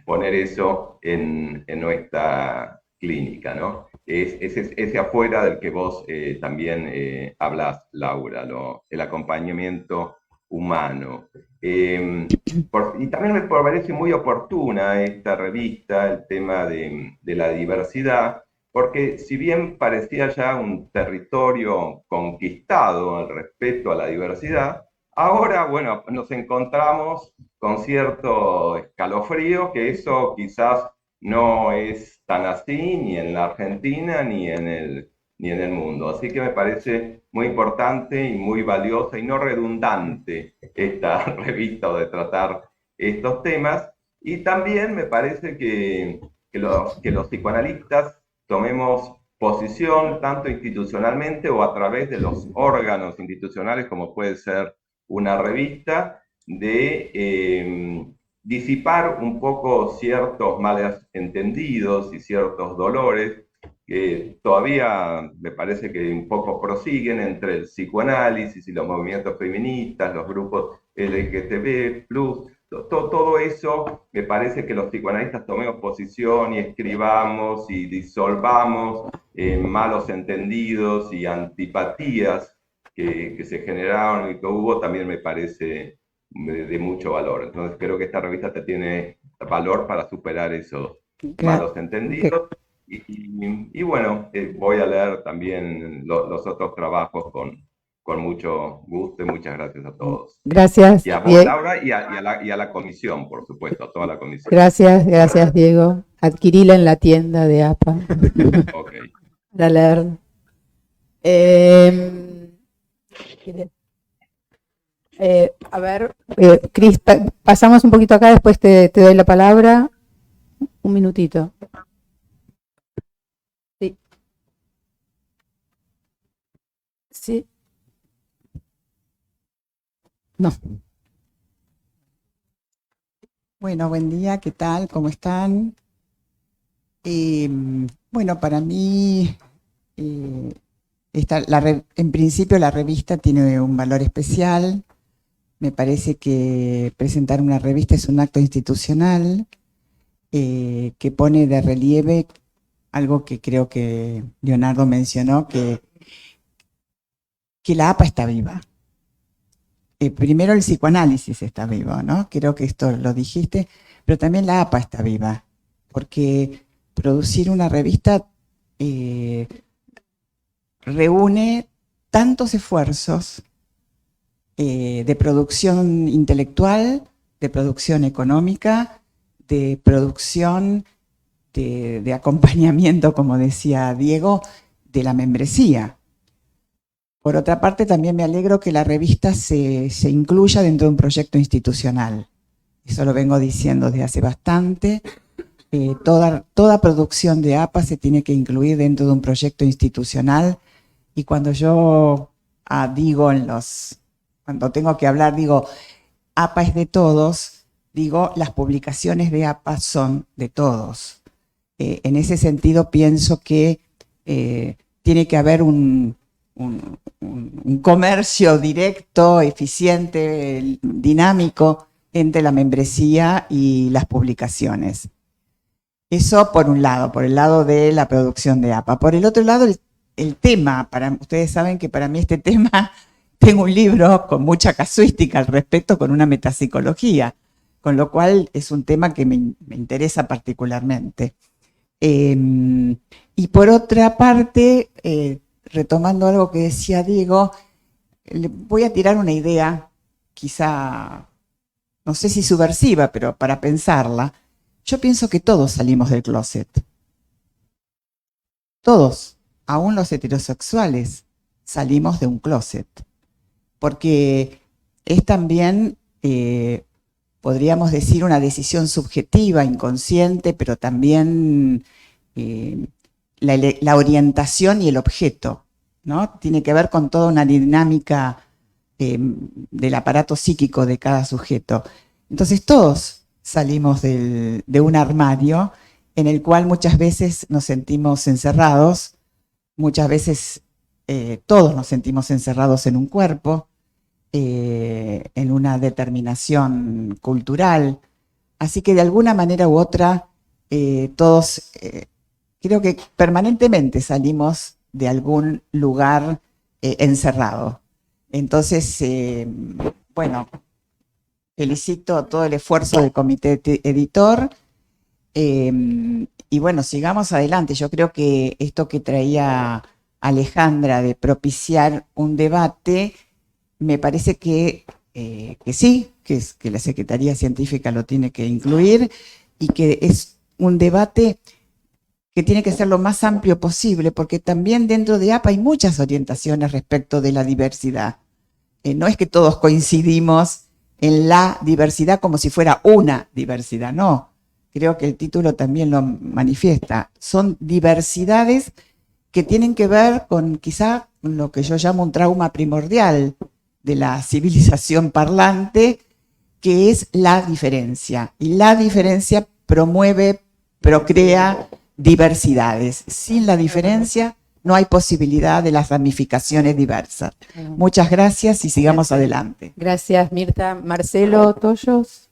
poner eso en nuestra clínica, ¿no? Ese afuera del que vos también hablas, Laura, el acompañamiento humano. Y también me parece muy oportuna esta revista, el tema de la diversidad, porque si bien parecía ya un territorio conquistado al respeto a la diversidad, ahora, bueno, nos encontramos con cierto escalofrío, que eso quizás no es tan así ni en la Argentina ni en el ni en el mundo. Así que me parece muy importante y muy valiosa y no redundante esta revista o de tratar estos temas. Y también me parece que los psicoanalistas tomemos posición tanto institucionalmente o a través de los órganos institucionales, como puede ser una revista, de disipar un poco ciertos malentendidos y ciertos dolores que todavía me parece que un poco prosiguen entre el psicoanálisis y los movimientos feministas, los grupos LGTB+, todo eso me parece que los psicoanalistas tomemos posición y escribamos y disolvamos malos entendidos y antipatías que se generaron y que hubo, también me parece de mucho valor. Entonces creo que esta revista te tiene valor para superar esos malos entendidos. Y bueno, voy a leer también los otros trabajos con mucho gusto y muchas gracias a todos. Gracias. Y a vos, Laura, y a la comisión, por supuesto, a toda la comisión. Gracias, Diego. Adquirila en la tienda de APA. Ok. Para leer. A ver, Cris, pasamos un poquito acá, después te doy la palabra. Un minutito. Sí. Sí. No. Bueno, buen día, ¿qué tal? ¿Cómo están? Bueno, para mí, en principio la revista tiene un valor especial. Me parece que presentar una revista es un acto institucional que pone de relieve algo que creo que Leonardo mencionó, que la APA está viva. Primero el psicoanálisis está vivo, ¿no? Creo que esto lo dijiste, pero también la APA está viva, porque producir una revista reúne tantos esfuerzos de producción intelectual, de producción económica, de producción de acompañamiento, como decía Diego, de la membresía. Por otra parte, también me alegro que la revista se incluya dentro de un proyecto institucional. Eso lo vengo diciendo desde hace bastante. Toda producción de APA se tiene que incluir dentro de un proyecto institucional. Y cuando yo digo cuando tengo que hablar, digo, APA es de todos, digo, las publicaciones de APA son de todos. En ese sentido, pienso que tiene que haber un comercio directo, eficiente, dinámico entre la membresía y las publicaciones. Eso por un lado, por el lado de la producción de APA. Por el otro lado, el tema, ustedes saben que para mí este tema, tengo un libro con mucha casuística al respecto, con una metapsicología, con lo cual es un tema que me interesa particularmente. Y por otra parte, retomando algo que decía Diego, le voy a tirar una idea, quizá, no sé si subversiva, pero para pensarla. Yo pienso que todos salimos del closet. Todos, aún los heterosexuales, salimos de un closet. Porque es también, podríamos decir, una decisión subjetiva, inconsciente, pero también la orientación y el objeto, ¿no? Tiene que ver con toda una dinámica del aparato psíquico de cada sujeto. Entonces todos salimos de un armario en el cual muchas veces nos sentimos encerrados, muchas veces todos nos sentimos encerrados en un cuerpo, en una determinación cultural. Así que de alguna manera u otra, todos creo que permanentemente salimos de algún lugar encerrado. Entonces, bueno, felicito todo el esfuerzo del comité editor y bueno, sigamos adelante. Yo creo que esto que traía Alejandra de propiciar un debate, me parece que sí, que la Secretaría Científica lo tiene que incluir y que es un debate que tiene que ser lo más amplio posible, porque también dentro de APA hay muchas orientaciones respecto de la diversidad. No es que todos coincidimos en la diversidad como si fuera una diversidad, no. Creo que el título también lo manifiesta. Son diversidades que tienen que ver con quizá lo que yo llamo un trauma primordial de la civilización parlante, que es la diferencia. Y la diferencia promueve, procrea diversidades. Sin la diferencia no hay posibilidad de las ramificaciones diversas. Muchas gracias y sigamos adelante. Gracias, Mirta. Marcelo Toyos.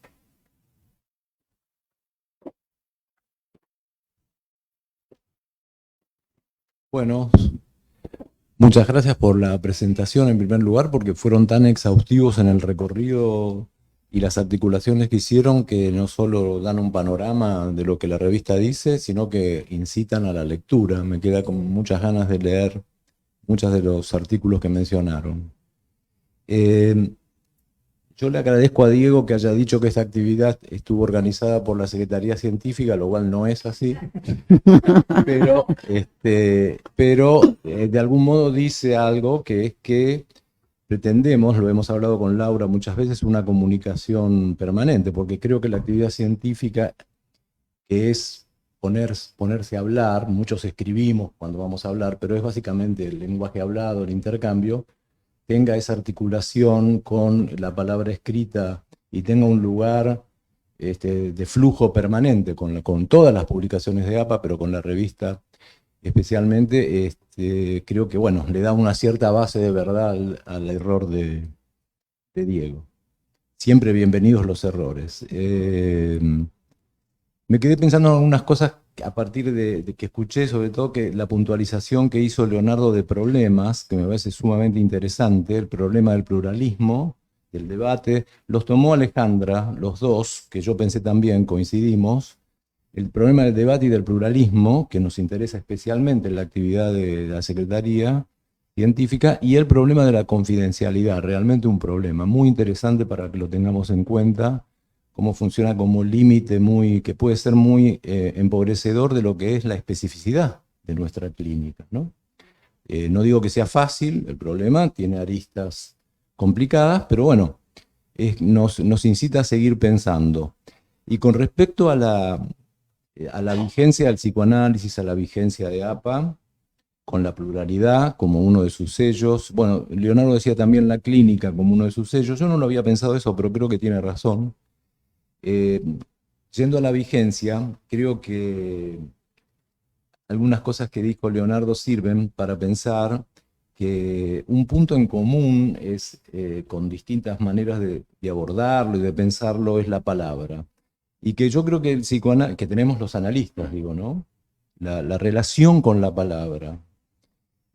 Bueno, muchas gracias por la presentación en primer lugar, porque fueron tan exhaustivos en el recorrido y las articulaciones que hicieron que no solo dan un panorama de lo que la revista dice, sino que incitan a la lectura. Me queda con muchas ganas de leer muchos de los artículos que mencionaron. Yo le agradezco a Diego que haya dicho que esta actividad estuvo organizada por la Secretaría Científica, lo cual no es así, pero de algún modo dice algo, que es que pretendemos, lo hemos hablado con Laura muchas veces, una comunicación permanente, porque creo que la actividad científica es ponerse a hablar. Muchos escribimos cuando vamos a hablar, pero es básicamente el lenguaje hablado, el intercambio, tenga esa articulación con la palabra escrita y tenga un lugar de flujo permanente con todas las publicaciones de APA, pero con la revista especialmente. Creo que bueno, le da una cierta base de verdad al error de Diego. Siempre bienvenidos los errores. Me quedé pensando en algunas cosas a partir de que escuché, sobre todo que la puntualización que hizo Leonardo de problemas, que me parece sumamente interesante, el problema del pluralismo, del debate, los tomó Alejandra, los dos, que yo pensé también, coincidimos. El problema del debate y del pluralismo, que nos interesa especialmente en la actividad de la Secretaría Científica, y el problema de la confidencialidad, realmente un problema muy interesante para que lo tengamos en cuenta, cómo funciona como límite que puede ser muy empobrecedor de lo que es la especificidad de nuestra clínica, ¿no? No digo que sea fácil, el problema tiene aristas complicadas, pero bueno, nos incita a seguir pensando. Y con respecto a la vigencia del psicoanálisis, a la vigencia de APA, con la pluralidad como uno de sus sellos, bueno, Leonardo decía también la clínica como uno de sus sellos, yo no lo había pensado eso, pero creo que tiene razón. Yendo a la vigencia, creo que algunas cosas que dijo Leonardo sirven para pensar que un punto en común es, con distintas maneras de abordarlo y de pensarlo, es la palabra. Y que yo creo que que tenemos los analistas, digo, ¿no? La relación con la palabra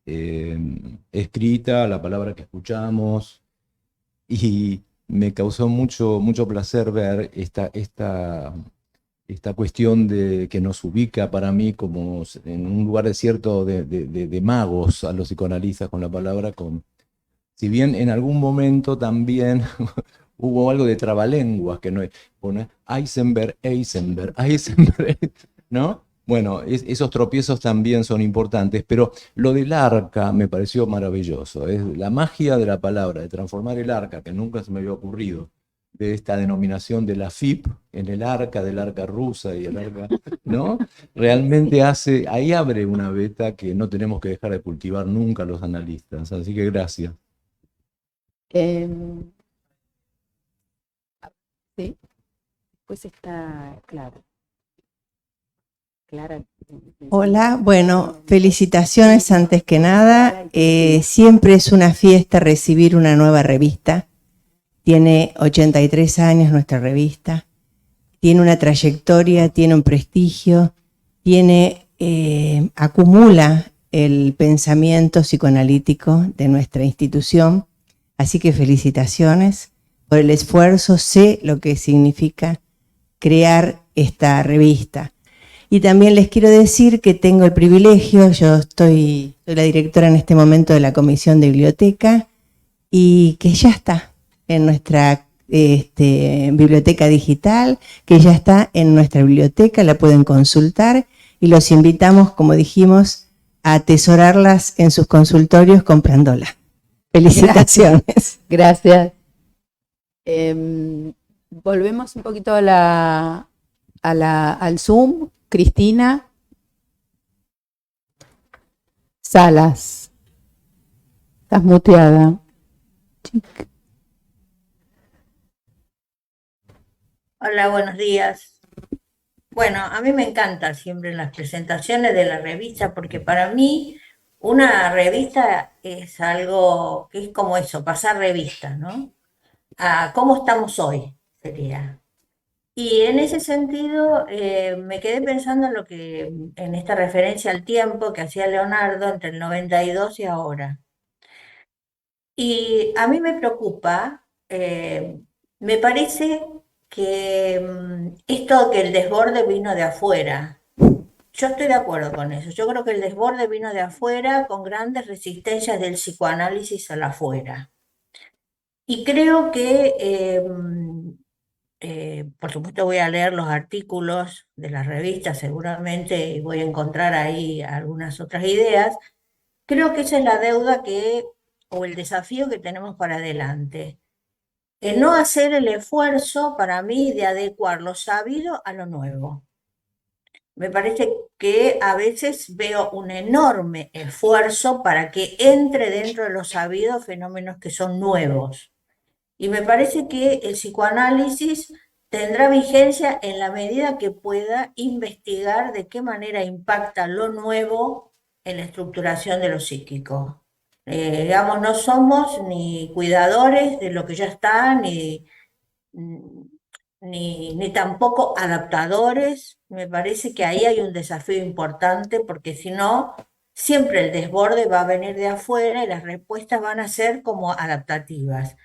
escrita, la palabra que escuchamos, y me causó mucho placer ver esta cuestión que nos ubica para mí como en un lugar de magos a los psicoanalistas con la palabra, si bien en algún momento también hubo algo de trabalenguas, que no es, Eisenberg, ¿no? Bueno, esos tropiezos también son importantes, pero lo del arca me pareció maravilloso. Es la magia de la palabra, de transformar el arca, que nunca se me había ocurrido, de esta denominación de la FIP en el arca, del arca rusa y el arca, ¿no? Realmente ahí abre una beta que no tenemos que dejar de cultivar nunca los analistas. Así que gracias. Sí. Pues está claro. Clara. Hola, bueno, felicitaciones antes que nada. Siempre es una fiesta recibir una nueva revista. Tiene 83 años nuestra revista. Tiene una trayectoria, tiene un prestigio, acumula el pensamiento psicoanalítico de nuestra institución. Así que felicitaciones por el esfuerzo. Sé lo que significa crear esta revista. Y también les quiero decir que tengo el privilegio, yo soy la directora en este momento de la Comisión de Biblioteca, y que ya está en nuestra biblioteca digital, que ya está en nuestra biblioteca, la pueden consultar, y los invitamos, como dijimos, a atesorarlas en sus consultorios comprándolas. Felicitaciones. Gracias. Volvemos un poquito al Zoom. Cristina Salas. Estás muteada. Hola, buenos días. Bueno, a mí me encanta siempre las presentaciones de la revista porque para mí una revista es algo que es como eso, pasar revista, ¿no? A cómo estamos hoy, sería. Y en ese sentido me quedé pensando en en esta referencia al tiempo que hacía Leonardo entre el 92 y ahora. Y a mí me preocupa, me parece que esto que el desborde vino de afuera, yo estoy de acuerdo con eso. Yo creo que el desborde vino de afuera con grandes resistencias del psicoanálisis a la afuera. Y creo que, por supuesto, voy a leer los artículos de las revistas seguramente y voy a encontrar ahí algunas otras ideas. Creo que esa es la deuda o el desafío que tenemos para adelante. El no hacer el esfuerzo para mí de adecuar lo sabido a lo nuevo. Me parece que a veces veo un enorme esfuerzo para que entre dentro de lo sabido fenómenos que son nuevos. Y me parece que el psicoanálisis tendrá vigencia en la medida que pueda investigar de qué manera impacta lo nuevo en la estructuración de lo psíquico. Digamos, no somos ni cuidadores de lo que ya está, ni tampoco adaptadores. Me parece que ahí hay un desafío importante porque si no, siempre el desborde va a venir de afuera y las respuestas van a ser como adaptativas.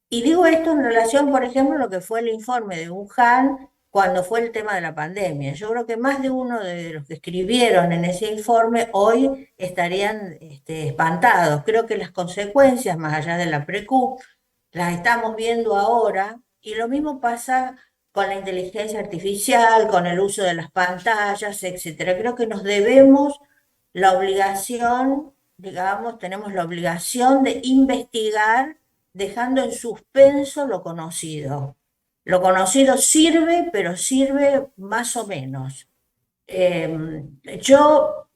Y digo esto en relación, por ejemplo, a lo que fue el informe de Wuhan cuando fue el tema de la pandemia. Yo creo que más de uno de los que escribieron en ese informe hoy estarían espantados. Creo que las consecuencias, más allá de la PRECUP, las estamos viendo ahora, y lo mismo pasa con la inteligencia artificial, con el uso de las pantallas, etcétera. Creo que nos debemos la obligación, digamos, tenemos la obligación de investigar dejando en suspenso lo conocido. Lo conocido sirve, pero sirve más o menos. Yo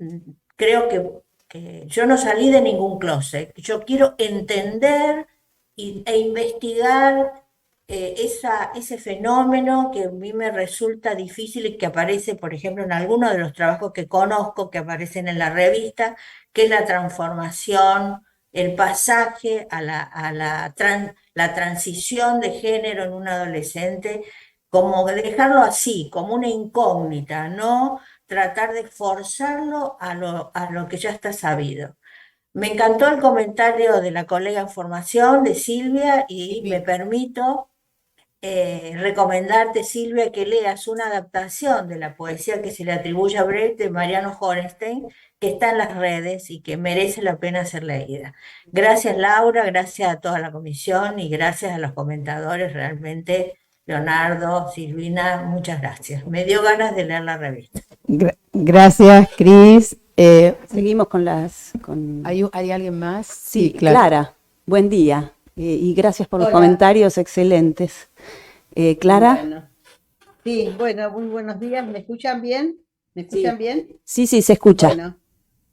creo que yo no salí de ningún closet. Yo quiero entender e investigar ese fenómeno que a mí me resulta difícil y que aparece, por ejemplo, en algunos de los trabajos que conozco, que aparecen en la revista, que es la transformación, el pasaje a la transición de género en un adolescente, como dejarlo así, como una incógnita, no tratar de forzarlo a lo que ya está sabido. Me encantó el comentario de la colega en formación, de Silvia, y me permito recomendarte, Silvia, que leas una adaptación de la poesía que se le atribuye a Brecht de Mariano Horenstein, que está en las redes y que merece la pena ser leída. Gracias, Laura, gracias a toda la comisión y gracias a los comentadores, realmente, Leonardo, Silvina, muchas gracias. Me dio ganas de leer la revista. Gracias, Cris. Seguimos con ¿Hay alguien más? Sí, Clara, buen día y gracias por los comentarios excelentes. Clara. Bueno. Sí, bueno, muy buenos días. ¿Me escuchan bien? ¿Me escuchan bien? Sí, se escucha.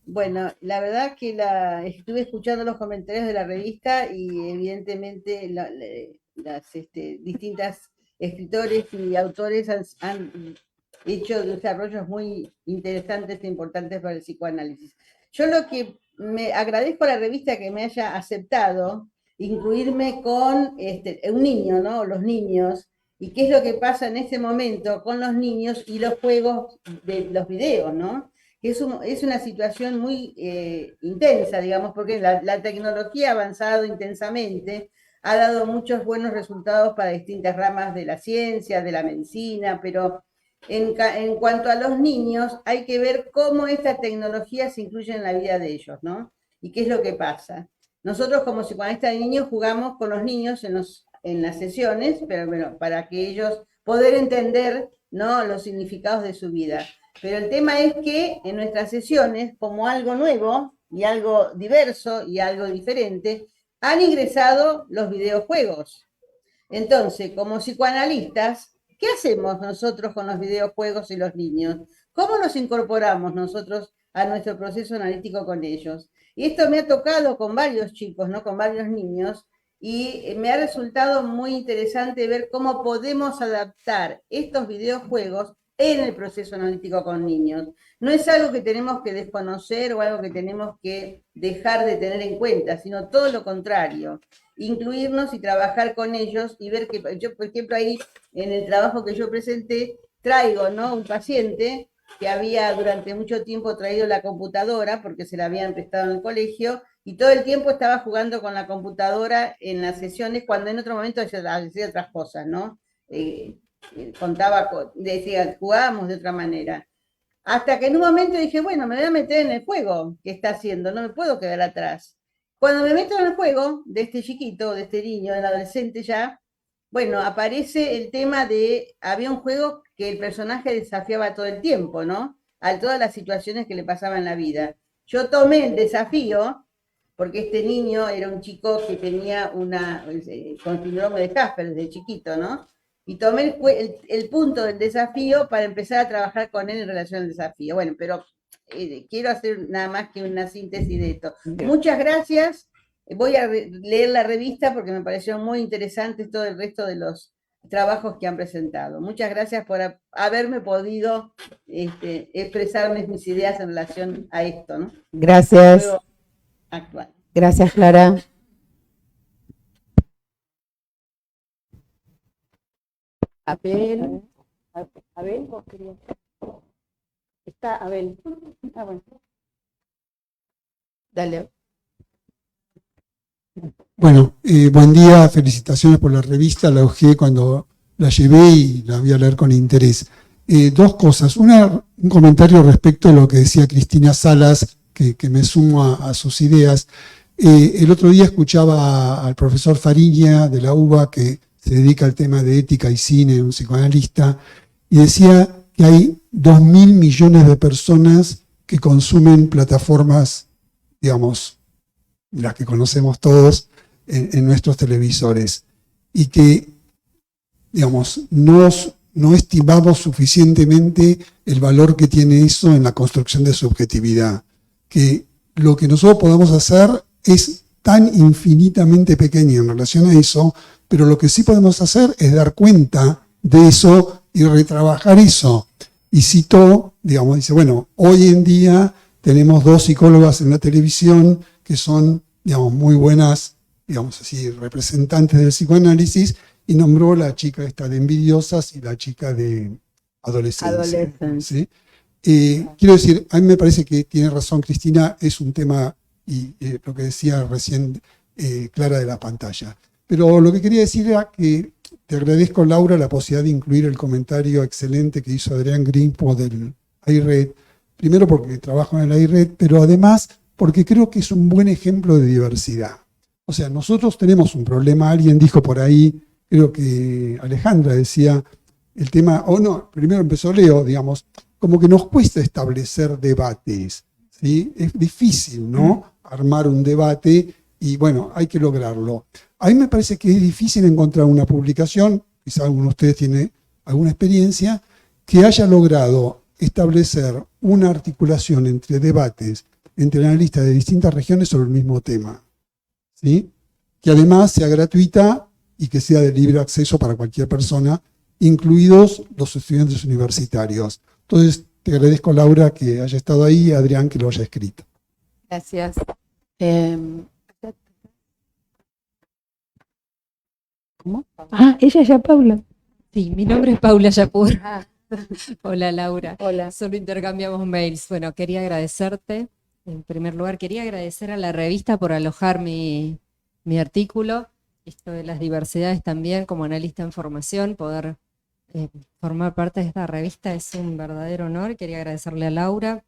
Bueno, la verdad que estuve escuchando los comentarios de la revista y evidentemente las distintas escritores y autores han hecho desarrollos muy interesantes e importantes para el psicoanálisis. Yo lo que me agradezco a la revista que me haya aceptado incluirme con un niño, ¿no? Los niños, y qué es lo que pasa en este momento con los niños y los juegos de los videos, ¿no? Es una situación muy intensa, digamos, porque la tecnología ha avanzado intensamente, ha dado muchos buenos resultados para distintas ramas de la ciencia, de la medicina, pero en cuanto a los niños, hay que ver cómo esta tecnología se incluye en la vida de ellos, ¿no? Y qué es lo que pasa. Nosotros como psicoanalistas de niños jugamos con los niños en las sesiones, pero bueno, para que ellos poder entender, ¿no?, los significados de su vida. Pero el tema es que en nuestras sesiones, como algo nuevo y algo diverso y algo diferente, han ingresado los videojuegos. Entonces, como psicoanalistas, ¿qué hacemos nosotros con los videojuegos y los niños? ¿Cómo nos incorporamos nosotros a nuestro proceso analítico con ellos? Y esto me ha tocado con varios chicos, ¿no? Con varios niños, y me ha resultado muy interesante ver cómo podemos adaptar estos videojuegos en el proceso analítico con niños. No es algo que tenemos que desconocer o algo que tenemos que dejar de tener en cuenta, sino todo lo contrario, incluirnos y trabajar con ellos y ver que yo, por ejemplo, ahí en el trabajo que yo presenté, traigo, ¿no?, un paciente que había durante mucho tiempo traído la computadora porque se la habían prestado en el colegio y todo el tiempo estaba jugando con la computadora en las sesiones cuando en otro momento hacía otras cosas, ¿no? Contaba, decía, jugábamos de otra manera. Hasta que en un momento dije, bueno, me voy a meter en el juego que está haciendo, no me puedo quedar atrás. Cuando me meto en el juego de este chiquito, de este niño, del adolescente ya, bueno, aparece el tema de, había un juego que el personaje desafiaba todo el tiempo, ¿no? A todas las situaciones que le pasaban en la vida. Yo tomé el desafío, porque este niño era un chico que tenía con síndrome de Casper desde chiquito, ¿no? Y tomé el punto del desafío para empezar a trabajar con él en relación al desafío. Bueno, pero quiero hacer nada más que una síntesis de esto. Muchas gracias. Voy a leer la revista porque me pareció muy interesante todo el resto de los trabajos que han presentado. Muchas gracias por haberme podido expresarme mis ideas en relación a esto, ¿no? Gracias. Actual. Gracias, Clara. Abel. Abel, vos querías. Está Abel. Ah, bueno. Dale. Bueno, buen día, felicitaciones por la revista, la hojeé cuando la llevé y la voy a leer con interés. Dos cosas, un comentario respecto a lo que decía Cristina Salas, que me sumo a sus ideas. El otro día escuchaba al profesor Fariña de la UBA, que se dedica al tema de ética y cine, un psicoanalista, y decía que hay 2.000 millones de personas que consumen plataformas, digamos, las que conocemos todos en nuestros televisores, y que, digamos, no estimamos suficientemente el valor que tiene eso en la construcción de subjetividad, que lo que nosotros podemos hacer es tan infinitamente pequeño en relación a eso, pero lo que sí podemos hacer es dar cuenta de eso y retrabajar eso. Y citó, digamos, dice, bueno, hoy en día tenemos 2 psicólogas en la televisión que son, digamos, muy buenas, digamos así, representantes del psicoanálisis, y nombró la chica esta de Envidiosas y la chica de Adolescencia. ¿Sí? Quiero decir, a mí me parece que tiene razón Cristina, es un tema, y lo que decía recién Clara de la pantalla. Pero lo que quería decir era que te agradezco, Laura, la posibilidad de incluir el comentario excelente que hizo Adrián Grimpo del IRED, primero porque trabajo en el IRED, pero además porque creo que es un buen ejemplo de diversidad. O sea, nosotros tenemos un problema, alguien dijo por ahí, creo que Alejandra decía, el tema, o no, primero empezó Leo, digamos, como que nos cuesta establecer debates, ¿sí? Es difícil, ¿no?, armar un debate y bueno, hay que lograrlo. A mí me parece que es difícil encontrar una publicación, quizá alguno de ustedes tiene alguna experiencia, que haya logrado establecer una articulación entre debates, entre analistas de distintas regiones sobre el mismo tema, ¿sí? Que además sea gratuita y que sea de libre acceso para cualquier persona, incluidos los estudiantes universitarios. Entonces, te agradezco, Laura, que haya estado ahí, y Adrián, que lo haya escrito. Gracias. ¿Cómo? Ah, ella ya, Paula. Sí, mi nombre es Paula Yapur. Hola, Laura. Hola. Solo intercambiamos mails. Bueno, quería agradecerte. En primer lugar, quería agradecer a la revista por alojar mi artículo. Esto de las diversidades también, como analista en formación, poder formar parte de esta revista es un verdadero honor. Quería agradecerle a Laura,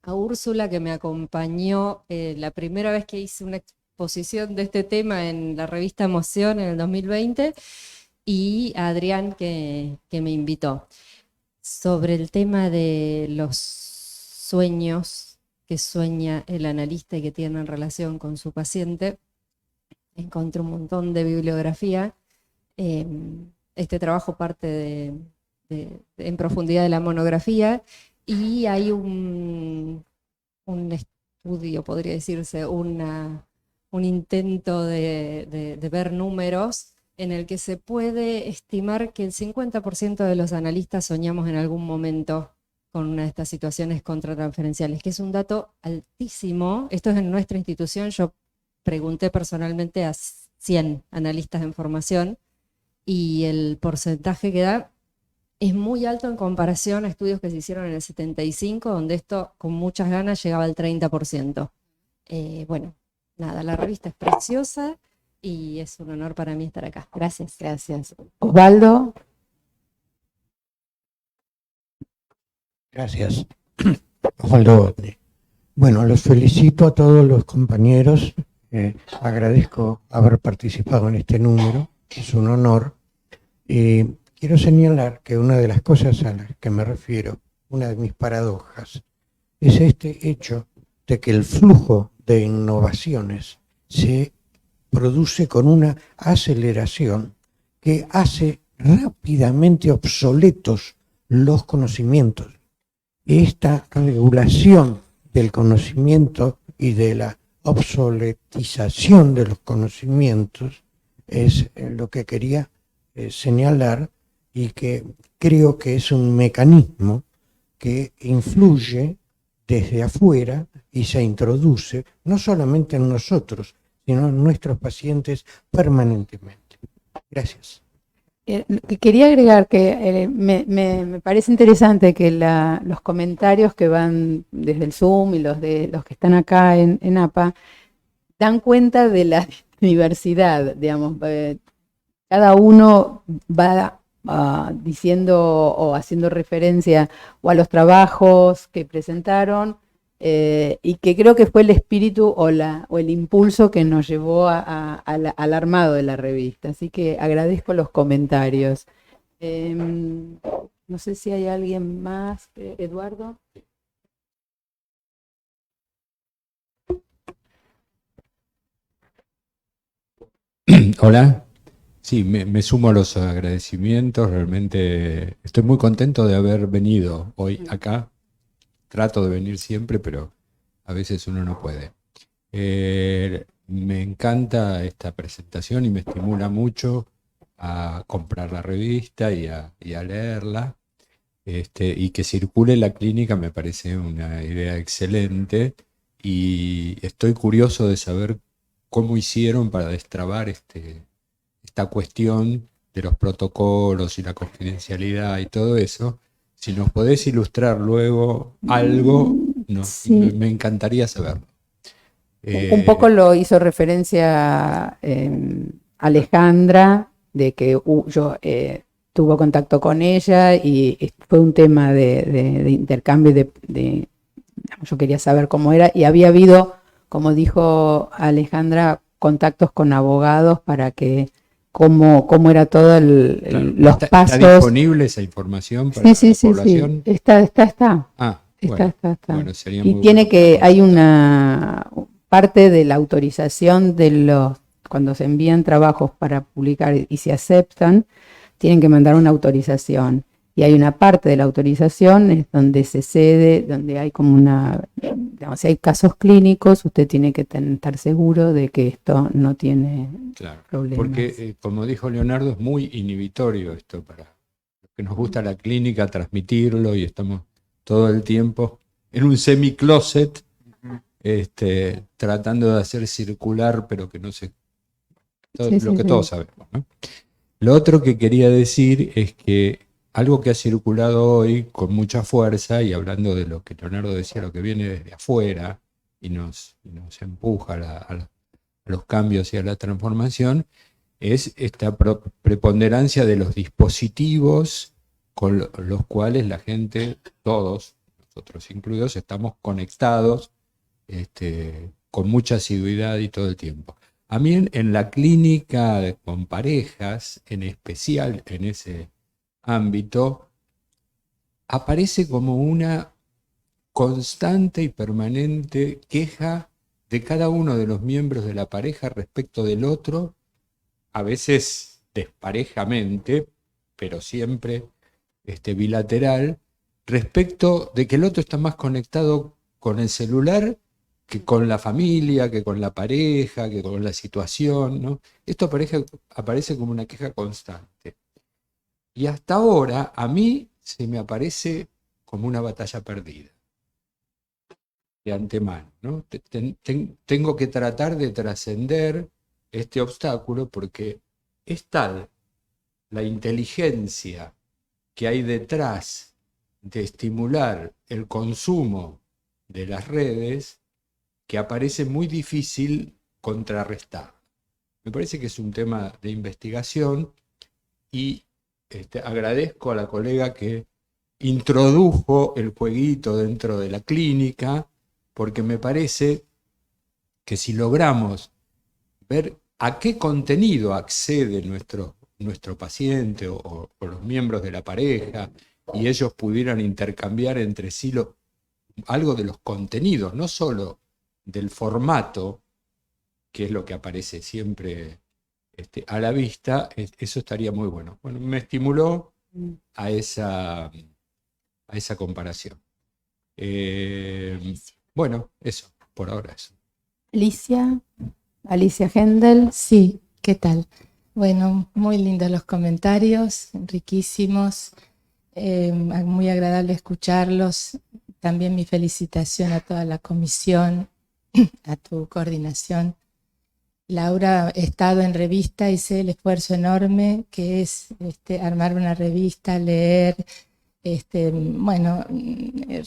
a Úrsula, que me acompañó la primera vez que hice una exposición de este tema en la revista Emoción en el 2020, y a Adrián, que me invitó. sobre el tema de los sueños que sueña el analista y que tiene en relación con su paciente. Encontré un montón de bibliografía. Este trabajo parte en profundidad de la monografía y hay un estudio, podría decirse, un intento de ver números en el que se puede estimar que el 50% de los analistas soñamos en algún momento con una de estas situaciones contratransferenciales, que es un dato altísimo. Esto es en nuestra institución. Yo pregunté personalmente a 100 analistas en formación y el porcentaje que da es muy alto en comparación a estudios que se hicieron en el 75, donde esto con muchas ganas llegaba al 30%. Bueno, nada, la revista es preciosa y es un honor para mí estar acá. Gracias. Gracias. Osvaldo. Gracias. Osvaldo Botni. Bueno, los felicito a todos los compañeros. Agradezco haber participado en este número. Es un honor. Quiero señalar que una de las cosas a las que me refiero, una de mis paradojas, es este hecho de que el flujo de innovaciones se produce con una aceleración que hace rápidamente obsoletos los conocimientos. Esta regulación del conocimiento y de la obsoletización de los conocimientos es lo que quería señalar, y que creo que es un mecanismo que influye desde afuera y se introduce no solamente en nosotros, sino en nuestros pacientes permanentemente. Gracias. Quería agregar que me parece interesante que los comentarios que van desde el Zoom y los que están acá en APA dan cuenta de la diversidad, digamos. Cada uno va diciendo o haciendo referencia o a los trabajos que presentaron y que creo que fue el espíritu o el impulso que nos llevó al armado de la revista. Así que agradezco los comentarios. No sé si hay alguien más. Eduardo. Hola. Sí, me sumo a los agradecimientos. Realmente estoy muy contento de haber venido hoy acá. Trato de venir siempre, pero a veces uno no puede. Me encanta esta presentación y me estimula mucho a comprar la revista y a leerla. Y que circule en la clínica me parece una idea excelente. Y estoy curioso de saber cómo hicieron para destrabar esta cuestión de los protocolos y la confidencialidad y todo eso. Si nos podés ilustrar luego algo, Sí. me encantaría saberlo. Un poco lo hizo referencia Alejandra, de que yo tuvo contacto con ella y fue un tema de intercambio, yo quería saber cómo era, y había habido, como dijo Alejandra, contactos con abogados para que cómo era todo los pasos. ¿Está disponible esa información para la población? Sí. Está. Ah, está. Bueno, sería Y muy tiene bueno. que, hay una parte de la autorización cuando se envían trabajos para publicar y se aceptan, tienen que mandar una autorización. Y hay una parte de la autorización es donde se cede, donde hay como digamos, si hay casos clínicos, usted tiene que estar seguro de que esto no tiene problemas. Porque, como dijo Leonardo, es muy inhibitorio esto para los que nos gusta la clínica, transmitirlo, y estamos todo el tiempo en un semi-closet, tratando de hacer circular, pero que no se... todos sabemos, ¿no? Lo otro que quería decir es que algo que ha circulado hoy con mucha fuerza, y hablando de lo que Leonardo decía, lo que viene desde afuera y nos empuja a los cambios y a la transformación, es esta preponderancia de los dispositivos con los cuales la gente, todos, nosotros incluidos, estamos conectados con mucha asiduidad y todo el tiempo. A mí en la clínica con parejas, en especial en ese ámbito, aparece como una constante y permanente queja de cada uno de los miembros de la pareja respecto del otro, a veces desparejamente, pero siempre bilateral, respecto de que el otro está más conectado con el celular que con la familia, que con la pareja, que con la situación, ¿no? Esto aparece como una queja constante. Y hasta ahora a mí se me aparece como una batalla perdida, de antemano, ¿no? Tengo que tratar de trascender este obstáculo porque es tal la inteligencia que hay detrás de estimular el consumo de las redes que aparece muy difícil contrarrestar. Me parece que es un tema de investigación y agradezco a la colega que introdujo el jueguito dentro de la clínica, porque me parece que si logramos ver a qué contenido accede nuestro paciente o los miembros de la pareja, y ellos pudieran intercambiar entre sí algo de los contenidos, no solo del formato, que es lo que aparece siempre a la vista, eso estaría muy bueno. Bueno, me estimuló a esa comparación. Bueno, eso, por ahora eso. Alicia Hendel. Sí, ¿qué tal? Bueno, muy lindos los comentarios, riquísimos, muy agradable escucharlos. También mi felicitación a toda la comisión, a tu coordinación. Laura, he estado en revista y sé el esfuerzo enorme que es armar una revista, leer,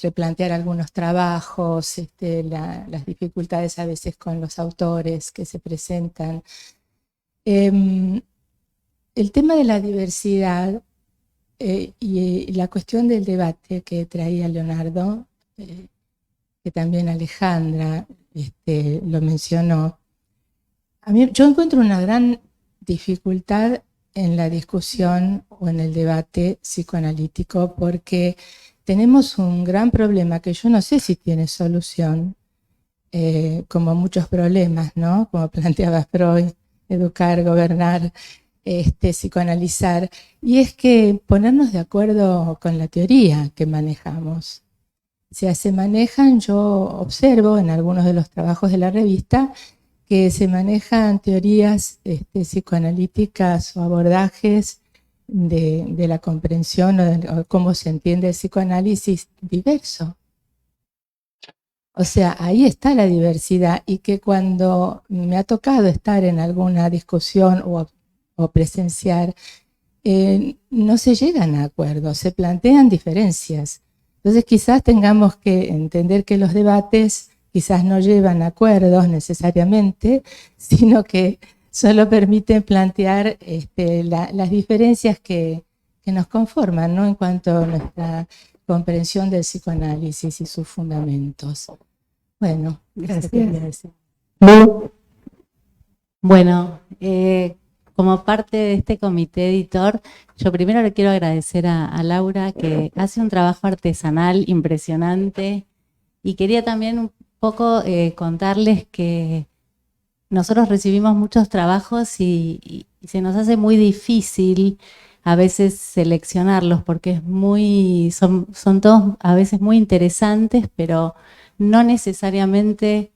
replantear algunos trabajos, las dificultades a veces con los autores que se presentan. El tema de la diversidad y la cuestión del debate que traía Leonardo, que también Alejandra lo mencionó, yo encuentro una gran dificultad en la discusión o en el debate psicoanalítico porque tenemos un gran problema que yo no sé si tiene solución, como muchos problemas, ¿no? Como planteaba Freud, educar, gobernar, psicoanalizar, y es que ponernos de acuerdo con la teoría que manejamos. Se manejan, yo observo en algunos de los trabajos de la revista, que se manejan teorías psicoanalíticas o abordajes de la comprensión o cómo se entiende el psicoanálisis diverso. O sea, ahí está la diversidad, y que cuando me ha tocado estar en alguna discusión o presenciar, no se llegan a acuerdos, se plantean diferencias. Entonces quizás tengamos que entender que los debates quizás no llevan a acuerdos necesariamente, sino que solo permiten plantear las diferencias que nos conforman, ¿no? En cuanto a nuestra comprensión del psicoanálisis y sus fundamentos. Bueno, gracias. Bueno, como parte de este comité editor, yo primero le quiero agradecer a Laura, que hace un trabajo artesanal impresionante, y quería también un poco contarles que nosotros recibimos muchos trabajos y se nos hace muy difícil a veces seleccionarlos, porque son todos a veces muy interesantes, pero no necesariamente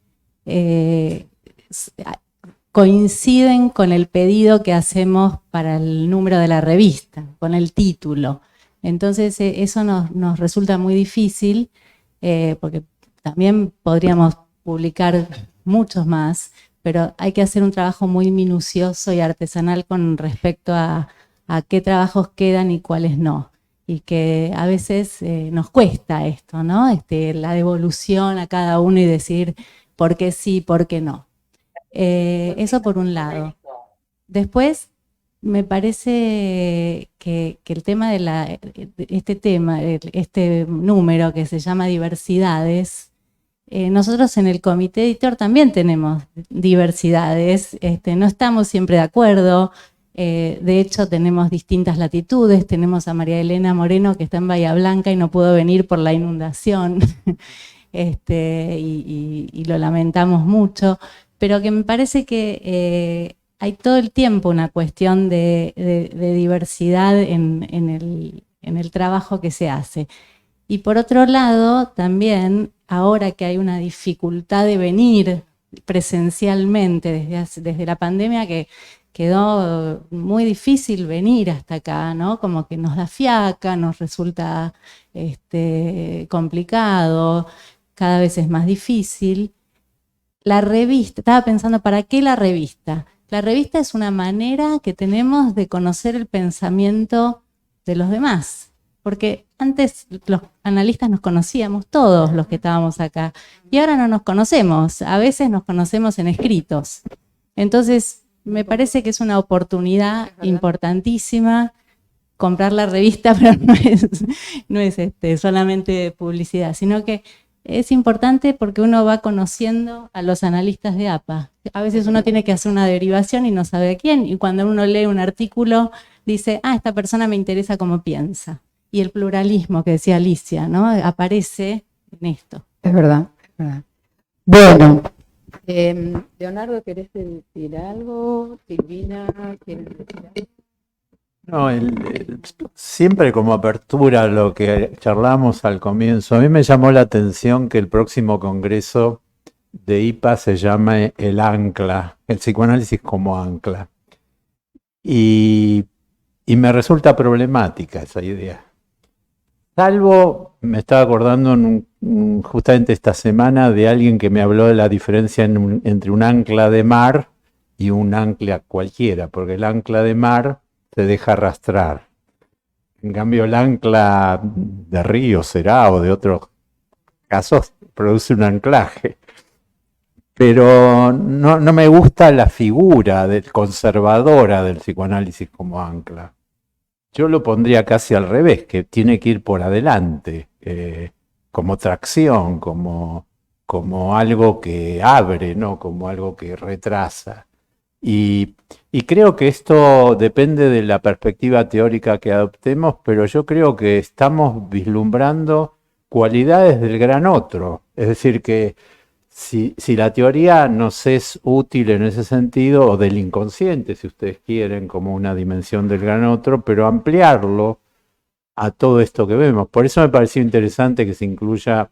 coinciden con el pedido que hacemos para el número de la revista, con el título. Entonces eso nos resulta muy difícil, porque también podríamos publicar muchos más, pero hay que hacer un trabajo muy minucioso y artesanal con respecto a qué trabajos quedan y cuáles no. Y que a veces nos cuesta esto, ¿no? La devolución a cada uno y decir por qué sí, por qué no. Eso por un lado. Después, me parece que el tema de este número que se llama diversidades, nosotros en el comité editor también tenemos diversidades, no estamos siempre de acuerdo, De hecho, tenemos distintas latitudes. Tenemos a María Elena Moreno, que está en Bahía Blanca y no pudo venir por la inundación. Y lo lamentamos mucho. Pero que me parece que hay todo el tiempo una cuestión de diversidad en el trabajo que se hace. Y por otro lado, también, ahora que hay una dificultad de venir presencialmente desde la pandemia, que quedó muy difícil venir hasta acá, ¿no? Como que nos da fiaca, nos resulta complicado, cada vez es más difícil. La revista, estaba pensando, ¿para qué la revista? La revista es una manera que tenemos de conocer el pensamiento de los demás. Porque antes los analistas nos conocíamos, todos los que estábamos acá, y ahora no nos conocemos, a veces nos conocemos en escritos. Entonces, me parece que es una oportunidad importantísima comprar la revista, pero no es solamente publicidad, sino que es importante porque uno va conociendo a los analistas de APA. A veces uno tiene que hacer una derivación y no sabe a quién, y cuando uno lee un artículo dice, esta persona me interesa cómo piensa. Y el pluralismo que decía Alicia, ¿no? Aparece en esto. Es verdad, es verdad. Bueno, Leonardo, ¿querés decir algo? Silvina, ¿quieres decir algo? No, siempre como apertura a lo que charlamos al comienzo, a mí me llamó la atención que el próximo congreso de IPA se llame el ancla, el psicoanálisis como ancla. Y me resulta problemática esa idea. Salvo, me estaba acordando justamente esta semana de alguien que me habló de la diferencia entre un ancla de mar y un ancla cualquiera, porque el ancla de mar se deja arrastrar. En cambio, el ancla de río será, o de otros casos, produce un anclaje. Pero no me gusta la figura conservadora del psicoanálisis como ancla. Yo lo pondría casi al revés, que tiene que ir por adelante, como tracción, como algo que abre, ¿no? Como algo que retrasa. Y creo que esto depende de la perspectiva teórica que adoptemos, pero yo creo que estamos vislumbrando cualidades del gran otro. Es decir, que si la teoría nos es útil en ese sentido, o del inconsciente, si ustedes quieren, como una dimensión del gran otro, pero ampliarlo a todo esto que vemos. Por eso me pareció interesante que se incluya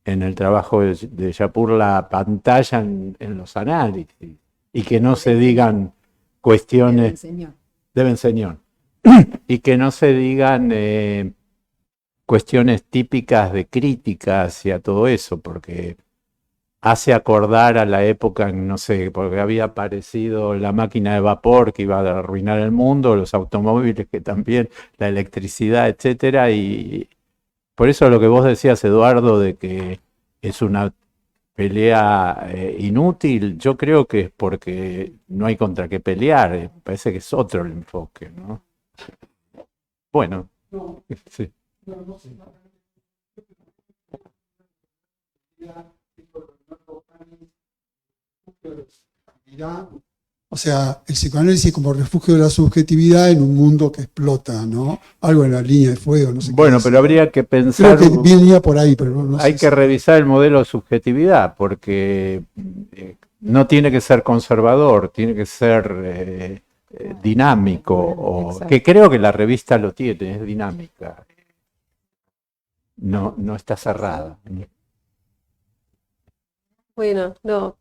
en el trabajo de Yapur la pantalla en los análisis, y que no se digan cuestiones... Deben señor. Y que no se digan cuestiones típicas de crítica hacia todo eso, porque hace acordar a la época, no sé, porque había aparecido la máquina de vapor que iba a arruinar el mundo, los automóviles que también, la electricidad, etcétera, y por eso lo que vos decías, Eduardo, de que es una pelea inútil, yo creo que es porque no hay contra qué pelear, parece que es otro el enfoque, ¿no? Bueno, sí. O sea, el psicoanálisis como refugio de la subjetividad en un mundo que explota, ¿no? Algo en la línea de fuego, no sé. Bueno, pero habría que pensar... Creo que venía por ahí, pero no sé. Hay que revisar el modelo de subjetividad, porque no tiene que ser conservador, tiene que ser dinámico, que creo que la revista lo tiene, es dinámica. No está cerrada. Bueno, no,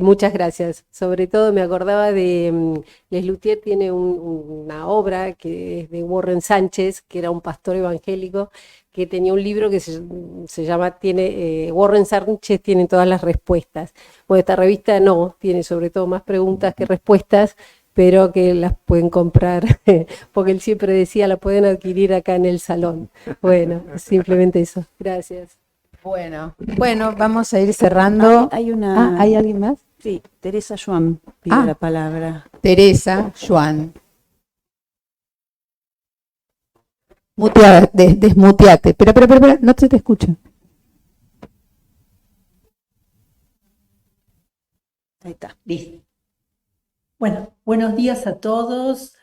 muchas gracias. Sobre todo me acordaba de Les Luthier tiene una obra que es de Warren Sánchez, que era un pastor evangélico, que tenía un libro que se llama Warren Sánchez tiene todas las respuestas. Bueno, esta revista no, tiene sobre todo más preguntas que respuestas, pero que las pueden comprar, porque él siempre decía, la pueden adquirir acá en el salón. Bueno, simplemente eso. Gracias. Bueno, vamos a ir cerrando. ¿Hay alguien más? Sí, Teresa Joan pide la palabra. Teresa Joan. Desmuteate. Espera, no se te escucha. Ahí está, listo. Bueno, buenos días a todos.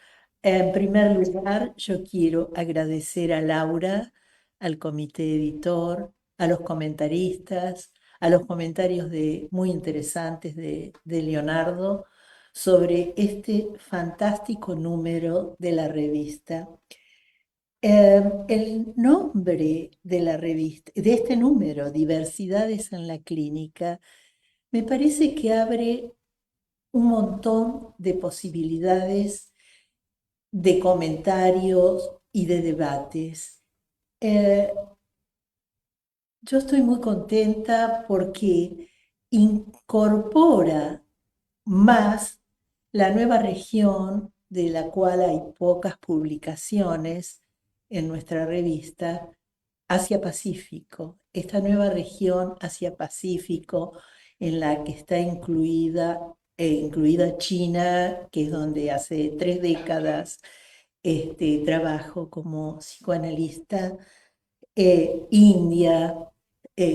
En primer lugar, yo quiero agradecer a Laura, al comité editor, a los comentaristas, a los comentarios muy interesantes de Leonardo sobre este fantástico número de la revista. El nombre de la revista, de este número, Diversidades en la Clínica, me parece que abre un montón de posibilidades de comentarios y de debates. Yo estoy muy contenta porque incorpora más la nueva región de la cual hay pocas publicaciones en nuestra revista, Asia-Pacífico. Esta nueva región Asia-Pacífico en la que está incluida China, que es donde hace 3 décadas trabajo como psicoanalista, India,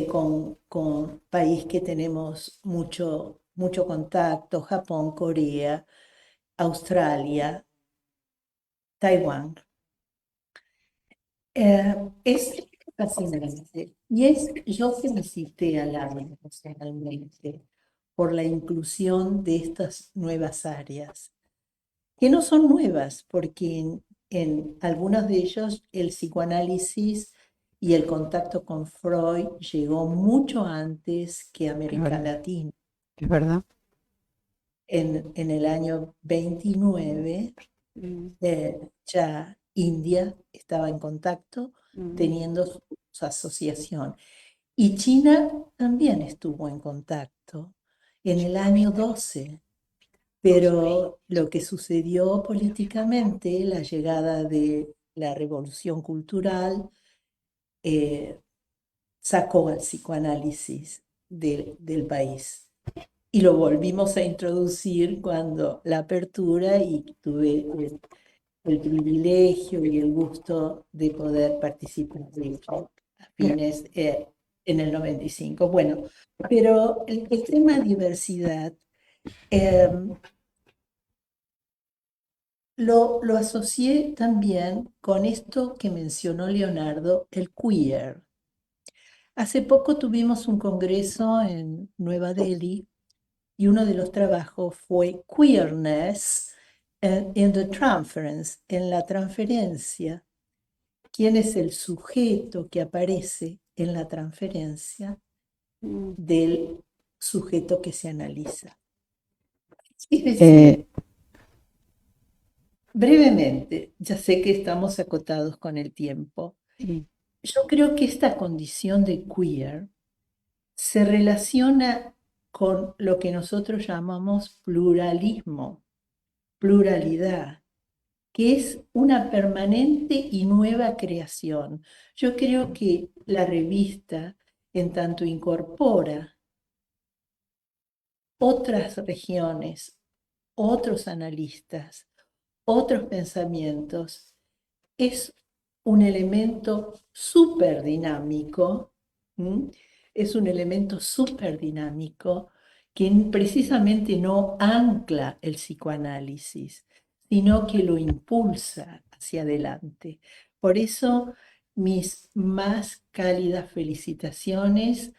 con país que tenemos mucho contacto, Japón, Corea, Australia, Taiwán. Es fascinante. Yo felicité a Laura personalmente por la inclusión de estas nuevas áreas, que no son nuevas, porque en algunos de ellos el psicoanálisis y el contacto con Freud llegó mucho antes que América Latina. Es verdad. En el año 29, ya India estaba en contacto, teniendo su asociación. Y China también estuvo en contacto en el año 12. Pero lo que sucedió políticamente, la llegada de la revolución cultural, sacó al psicoanálisis del país. Y lo volvimos a introducir cuando la apertura, y tuve el privilegio y el gusto de poder participar de ello a fines en el 95. Bueno, pero el tema diversidad lo asocié también con esto que mencionó Leonardo, el queer. Hace poco tuvimos un congreso en Nueva Delhi y uno de los trabajos fue Queerness in the Transference, en la transferencia. ¿Quién es el sujeto que aparece en la transferencia del sujeto que se analiza? Es decir, brevemente, ya sé que estamos acotados con el tiempo. Yo creo que esta condición de queer se relaciona con lo que nosotros llamamos pluralismo, pluralidad, que es una permanente y nueva creación. Yo creo que la revista, en tanto incorpora otras regiones, otros analistas, otros pensamientos, es un elemento súper dinámico, es un elemento súper dinámico que precisamente no ancla el psicoanálisis, sino que lo impulsa hacia adelante. Por eso, mis más cálidas felicitaciones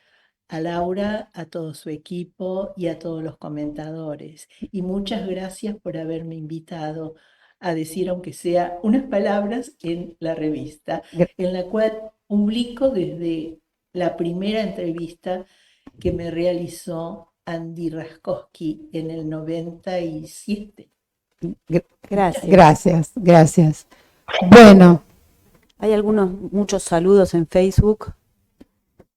a Laura, a todo su equipo y a todos los comentadores. Y muchas gracias por haberme invitado a decir, aunque sea unas palabras, en la revista, en la cual publico desde la primera entrevista que me realizó Andy Raskowski en el 97. Gracias. Bueno. Hay muchos saludos en Facebook.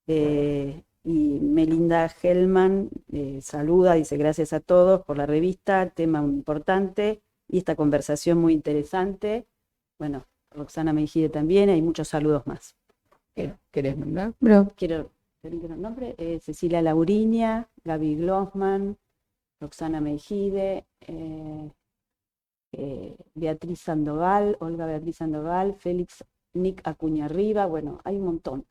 Y Melinda Hellman saluda, dice gracias a todos por la revista, tema muy importante y esta conversación muy interesante. Bueno, Roxana Mejide también, hay muchos saludos más. ¿Querés nombrar? Quiero el nombre, Cecilia Lauriña, Gaby Glossman, Roxana Mejide, Beatriz Sandoval, Olga Beatriz Sandoval, Félix Nick Acuña Riva, bueno, hay un montón.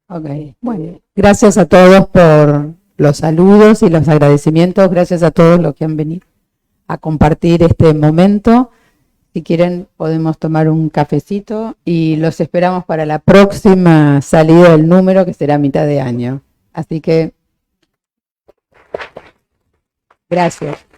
Ok, bueno, gracias a todos por los saludos y los agradecimientos, gracias a todos los que han venido a compartir este momento. Si quieren podemos tomar un cafecito y los esperamos para la próxima salida del número, que será a mitad de año. Así que, gracias.